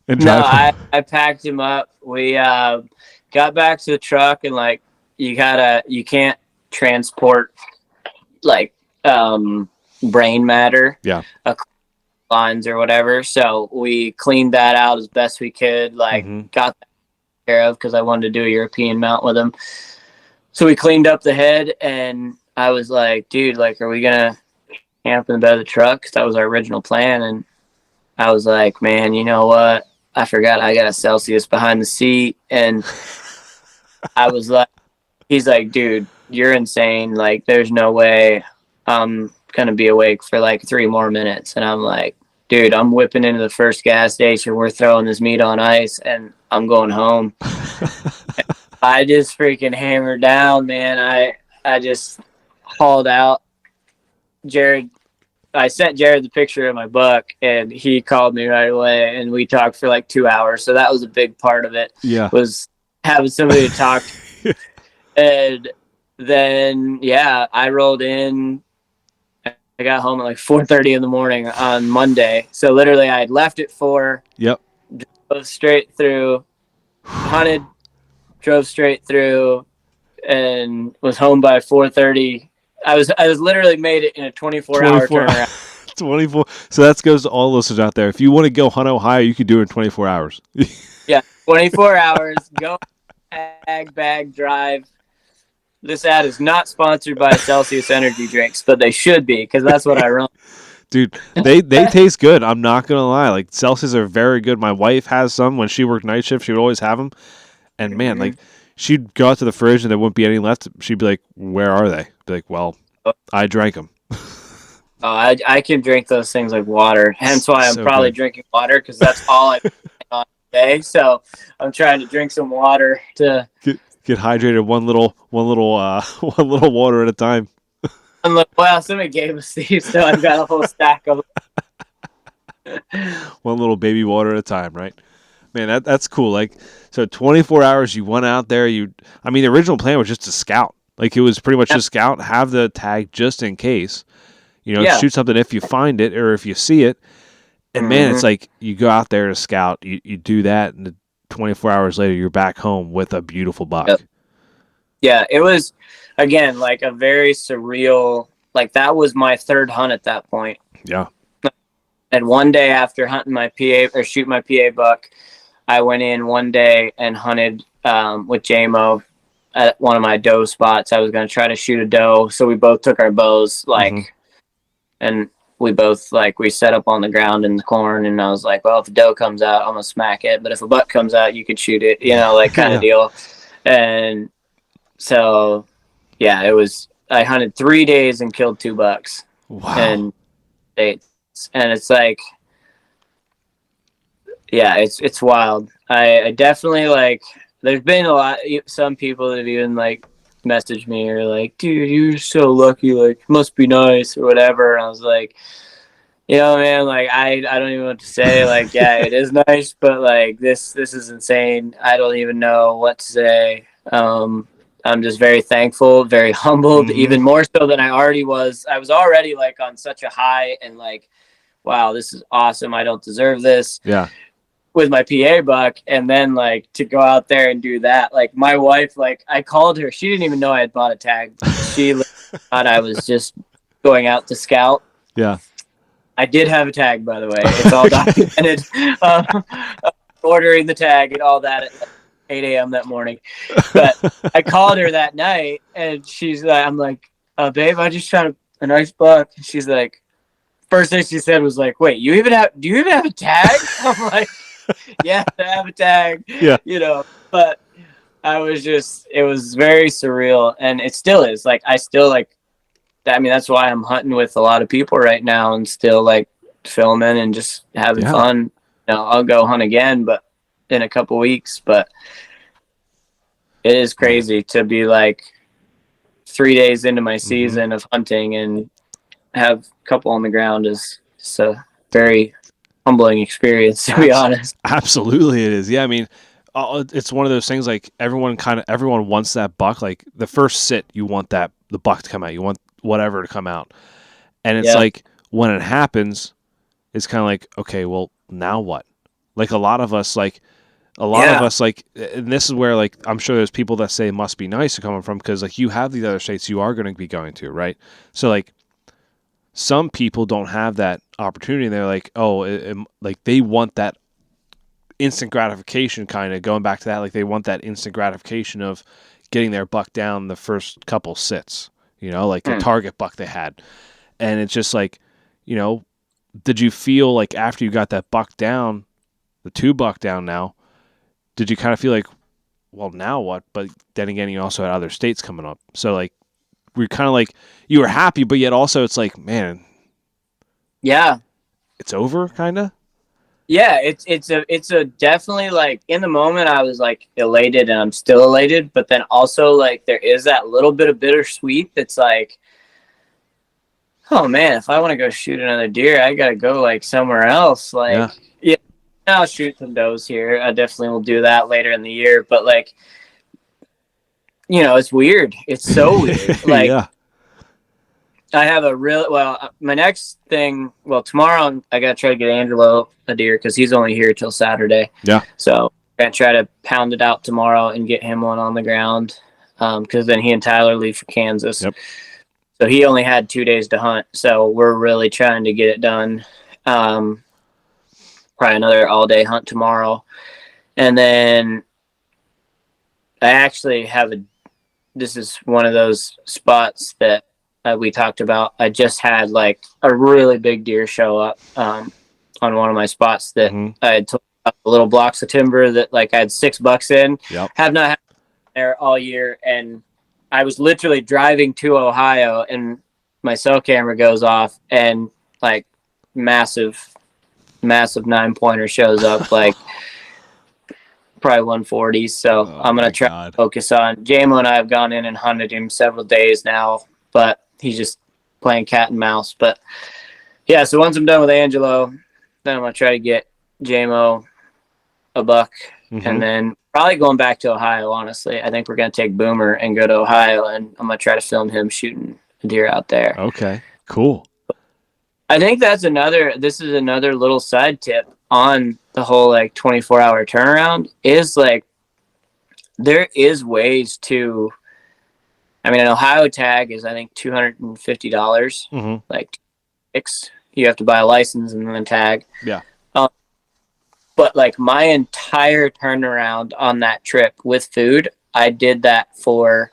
and drive home? I packed him up. We got back to the truck, and like you can't transport like brain matter lines or whatever, so we cleaned that out as best we could, like got that care of, because I wanted to do a European mount with him. So we cleaned up the head, and I was like, dude, like, are we gonna camp in the bed of the truck? Because that was our original plan. And I was like, man, you know what, I forgot I got a Celsius behind the seat. And I was like, he's like, dude, you're insane, like there's no way I'm gonna be awake for like 3 more minutes. And I'm like, dude, I'm whipping into the first gas station, we're throwing this meat on ice, and I'm going home. I just freaking hammered down, man. I just hauled out. I sent Jared the picture of my buck, and he called me right away, and we talked for like 2 hours. So that was a big part of it. Yeah. Was having somebody to talk to. And then, I rolled in. I got home at like 4:30 in the morning on Monday. So literally I had left at 4. Yep. Drove straight through, hunted, drove straight through, and was home by 4:30. I was literally made it in a 24-hour turnaround. 24. So that goes to all listeners out there. If you want to go hunt Ohio, you can do it in 24 hours. Yeah, 24 hours. Go bag drive. This ad is not sponsored by Celsius energy drinks, but they should be, because that's what I run. Dude, they taste good. I'm not gonna lie. Like, Celsius are very good. My wife has some. When she worked night shift, she would always have them. And man, like, she'd go out to the fridge and there wouldn't be any left. She'd be like, "Where are they?" Be like, "Well, I drank them." I can drink those things like water. Hence why I'm probably drinking water, because that's all I on today. So I'm trying to drink some water to get hydrated. One little water at a time. Well, somebody gave us these, so I've got a whole stack of them. One little baby water at a time, right? Man, that's cool. Like, so 24 hours you went out there. The original plan was just to scout. Like, it was pretty much just scout, have the tag just in case. Shoot something if you find it or if you see it. And man, it's like you go out there to scout, you do that, and 24 hours later you're back home with a beautiful buck. Yep. Yeah, it was, again, like a very surreal, like that was my third hunt at that point. Yeah. And one day after hunting my PA, or shoot my PA buck, I went in one day and hunted with JMO at one of my doe spots. I was going to try to shoot a doe. So we both took our bows, and we both, we set up on the ground in the corn. And I was like, well, if a doe comes out, I'm going to smack it. But if a buck comes out, you could shoot it, kind of deal. And so, I hunted 3 days and killed 2 bucks. Wow. And it's like, yeah, it's wild. I definitely like. There's been some people that have even like messaged me or like, dude, you're so lucky. Like, must be nice or whatever. And I was like, man, like I don't even know what to say. Like, yeah, it is nice, but like this is insane. I don't even know what to say. I'm just very thankful, very humbled, Mm-hmm. even more so than I already was. I was already like on such a high and like, wow, this is awesome. I don't deserve this Yeah. with my PA buck, and then like to go out there and do that. Like my wife, like I called her. She didn't even know I had bought a tag. She thought I was just going out to scout. Yeah. I did have a tag, by the way. It's all documented. Ordering the tag and all that at like 8 a.m. that morning. But I called her that night, and she's like, I'm like, babe, I just shot a nice buck. And she's like, first thing she said was like, wait, do you even have a tag? I'm like, yeah, I have a tag. Yeah. But it was very surreal, and it still is. Like, I still like, I mean, that's why I'm hunting with a lot of people right now and still like filming and just having fun. I'll go hunt again, but in a couple weeks. But it is crazy to be like 3 days into my season of hunting and have a couple on the ground is just a very humbling experience, to be honest. Absolutely, it is. Yeah, I mean, it's one of those things. Like everyone wants that buck. Like the first sit, you want the buck to come out. You want whatever to come out, and it's like when it happens, it's kind of like, okay, well, now what? Like a lot of us, like, and this is where, like, I'm sure there's people that say it must be nice to coming from, because like you have these other states you are going to be going to, right? So like some people don't have that opportunity. They're like, like they want that instant gratification, kind of going back to that. Like they want that instant gratification of getting their buck down the first couple sits, like the target buck they had. And it's just like, did you feel like after you got that buck down, the 2 buck down now, did you kind of feel like, well, now what? But then again, you also had other states coming up. So like, we're kind of like, you were happy, but yet also it's like, man, yeah, it's over, kind of. Yeah, it's a definitely, like, in the moment I was like elated, and I'm still elated, but then also like there is that little bit of bittersweet that's like, oh man, if I want to go shoot another deer, I gotta go like somewhere else. Like, yeah, I'll shoot some does here. I definitely will do that later in the year, but like, it's weird. It's so weird. Like, I have my next thing, tomorrow I got to try to get Angelo a deer because he's only here till Saturday. Yeah. So I'm going to try to pound it out tomorrow and get him one on the ground, because then he and Tyler leave for Kansas. Yep. So he only had 2 days to hunt. So we're really trying to get it done. Probably another all-day hunt tomorrow. And then I actually this is one of those spots that we talked about. I just had like a really big deer show up on one of my spots that I had told about, the little blocks of timber that like I had 6 bucks in. Yep. Have not had there all year, and I was literally driving to Ohio, and my cell camera goes off, and like massive 9-pointer shows up, like probably 140. So I'm gonna try to focus on JMO, and I have gone in and hunted him several days now, but he's just playing cat and mouse. But yeah, so once I'm done with Angelo, then I'm gonna try to get JMO a buck, and then probably going back to Ohio. Honestly, I think we're gonna take Boomer and go to Ohio, and I'm gonna try to film him shooting a deer out there. Okay, cool. I think this is another little side tip on the whole like 24-hour turnaround, is like there is ways to, I mean, an Ohio tag is, I think, $250. Like, you have to buy a license and then a tag. Yeah. But like my entire turnaround on that trip with food, I did that for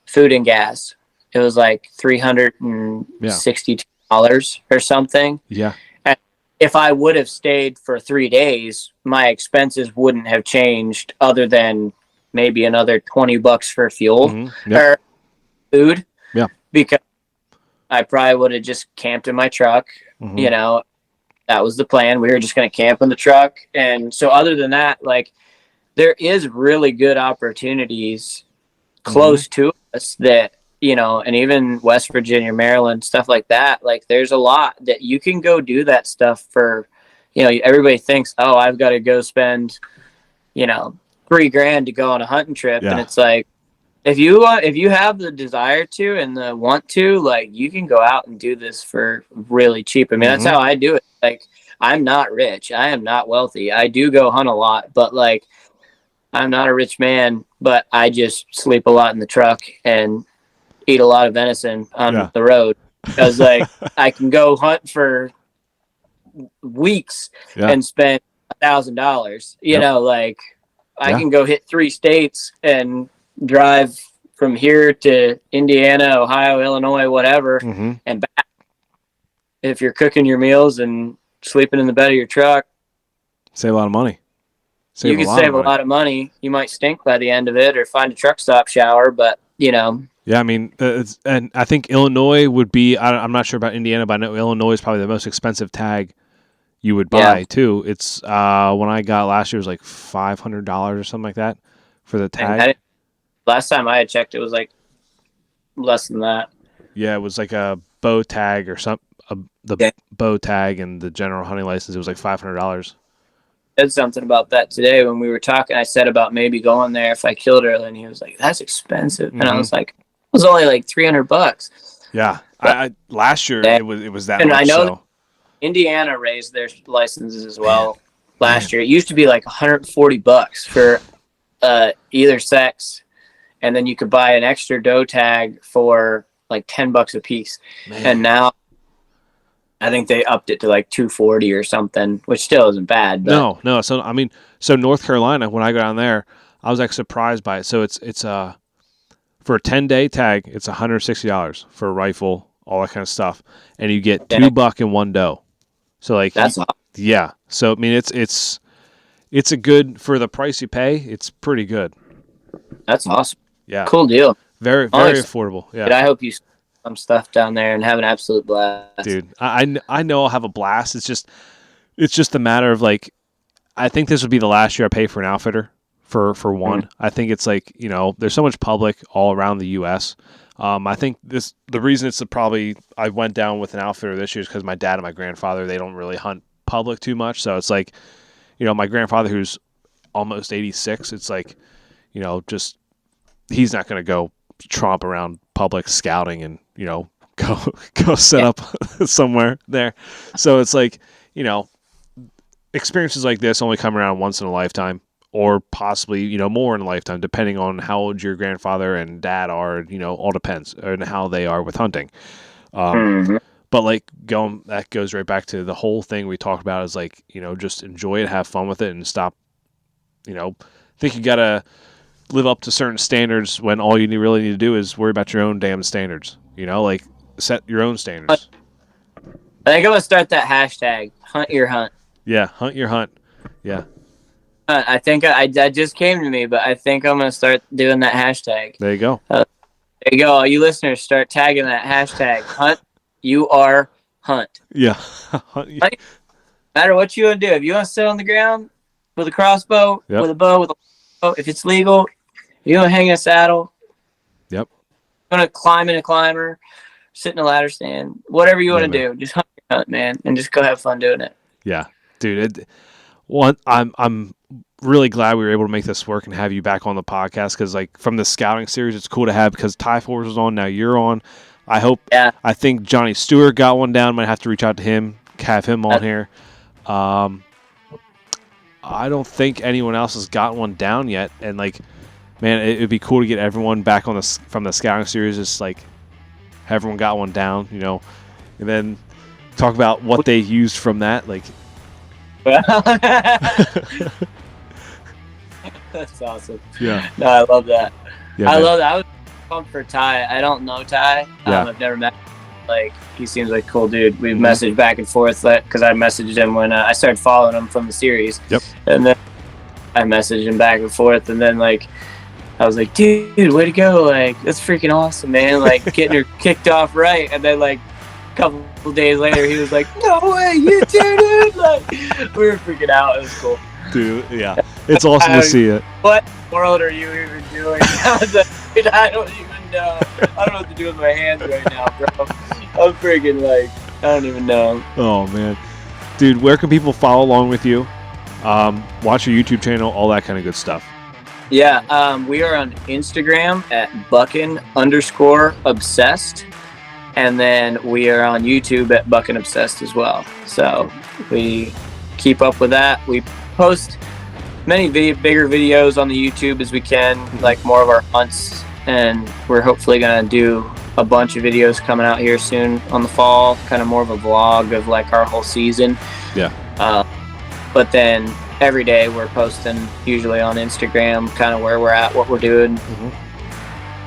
food and gas. It was like $362 or something. Yeah. And if I would have stayed for 3 days, my expenses wouldn't have changed other than maybe another $20 for fuel or food. Yeah. Because I probably would have just camped in my truck, that was the plan. We were just going to camp in the truck. And so other than that, like, there is really good opportunities close to us that, you know, and even West Virginia, Maryland, stuff like that. Like, there's a lot that you can go do that stuff for. You know, everybody thinks, oh, I've got to go spend, you know, $3,000 to go on a hunting trip. And it's like, if you have the desire to and the want to, like, you can go out and do this for really cheap. I mean, that's how I do it. Like, I'm not rich. I am not wealthy. I do go hunt a lot, but like, I'm not a rich man, but I just sleep a lot in the truck and eat a lot of venison on the road because like I can go hunt for weeks and spend $1,000. You know, like I can go hit 3 states and drive from here to Indiana, Ohio, Illinois, whatever, and back. If you're cooking your meals and sleeping in the bed of your truck, save a lot of money. You can save a lot of money. You might stink by the end of it or find a truck stop shower, but, you know. Yeah, I mean, and I think Illinois would be, I'm not sure about Indiana, but I know Illinois is probably the most expensive tag you would buy, too. It's, when I got last year, it was like $500 or something like that for the tag. Last time I had checked, it was like less than that. Yeah, it was like a bow tag or something. Bow tag and the general hunting license, it was like $500. Said something about that today when we were talking. I said about maybe going there if I killed early, and he was like, "That's expensive," and I was like, "It was only like $300." Yeah, I last year it was that. And much, I know Indiana raised their licenses as well last year. It used to be like $140 for either sex, and then you could buy an extra doe tag for like $10 a piece, and now I think they upped it to like $240 or something, which still isn't bad. But. No. So I mean, North Carolina, when I go down there, I was like surprised by it. So it's for a 10-day tag, it's $160 for a rifle, all that kind of stuff, and you get 2 buck and 1 doe. So like that's awesome. Yeah. So I mean, it's a good for the price you pay. It's pretty good. That's awesome. Yeah. Cool deal. Very affordable. Yeah. But I hope you some stuff down there and have an absolute blast, dude. I know I'll have a blast. It's just a matter of like, I think this would be the last year I pay for an outfitter for one. I think it's like, you know, there's so much public all around the U.S. I think the reason I went down with an outfitter this year is because my dad and my grandfather, they don't really hunt public too much. So it's like, you know, my grandfather who's almost 86, it's like, you know, just he's not going to go tromp around public scouting and, you know, go set up somewhere there. So it's like, you know, experiences like this only come around once in a lifetime, or possibly, you know, more in a lifetime, depending on how old your grandfather and dad are, you know, all depends on how they are with hunting. But like that goes right back to the whole thing we talked about is like, you know, just enjoy it, have fun with it, and stop, you know, think you got to live up to certain standards when all you really need to do is worry about your own damn standards. You know, like set your own standards. I think I'm going to start that hashtag, hunt your hunt. Yeah, hunt your hunt. Yeah. I think that just came to me, but I think I'm going to start doing that hashtag. There you go. There you go. All you listeners, start tagging that hashtag, hunt, you are hunt. Yeah. Hunt. No matter what you want to do. If you want to sit on the ground with a crossbow, with a bow, with a bow, if it's legal, you want to hang in a saddle. Yep. You want to climb in a climber, sit in a ladder stand, whatever you want to do. Just hunt, man, and just go have fun doing it. Yeah, dude. I'm really glad we were able to make this work and have you back on the podcast because, like, from the scouting series, it's cool to have because Ty Force was on. Now you're on. I hope. Yeah. I think Johnny Stewart got one down. Might have to reach out to him, have him on here. I don't think anyone else has got one down yet, and like, man, it'd be cool to get everyone back on from the scouting series. Just like everyone got one down, you know, and then talk about what they used from that, like. That's awesome. Yeah. No, I love that. Yeah, I love that. I was pumped for Ty. I don't know Ty. Yeah. I've never met him. Like, he seems like a cool dude. We've messaged back and forth because I messaged him when I started following him from the series. Yep. And then I messaged him back and forth, and then like I was like, dude, way to go! Like, that's freaking awesome, man! Like, getting her kicked off right, and then like couple days later, he was like, "No way, you did it!" Like, we were freaking out. It was cool. Dude, yeah, it's awesome to see it. What in the world are you even doing? I was like, dude, I don't even know. I don't know what to do with my hands right now, bro. I'm freaking like, I don't even know. Oh man, dude, where can people follow along with you? Watch your YouTube channel, all that kind of good stuff. Yeah, we are on Instagram at buckin_obsessed, and then we are on YouTube at buckin obsessed as well. So we keep up with that. We post many bigger videos on the YouTube as we can, like more of our hunts, and we're hopefully gonna do a bunch of videos coming out here soon on the fall, kind of more of a vlog of like our whole season. Yeah. But then every day we're posting usually on Instagram kind of where we're at, what we're doing,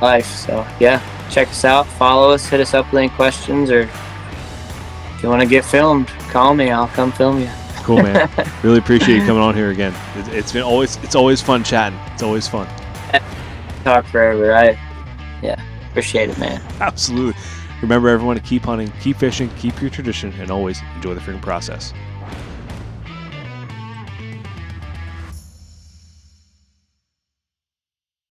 life. So yeah, check us out, follow us, hit us up with any questions, or if you want to get filmed, call me, I'll come film you. Cool, man. Really appreciate you coming on here again. It's always fun chatting. It's always fun. Talk forever. Yeah, appreciate it, man. Absolutely. Remember, everyone, to keep hunting, keep fishing, keep your tradition, and always enjoy the freaking process.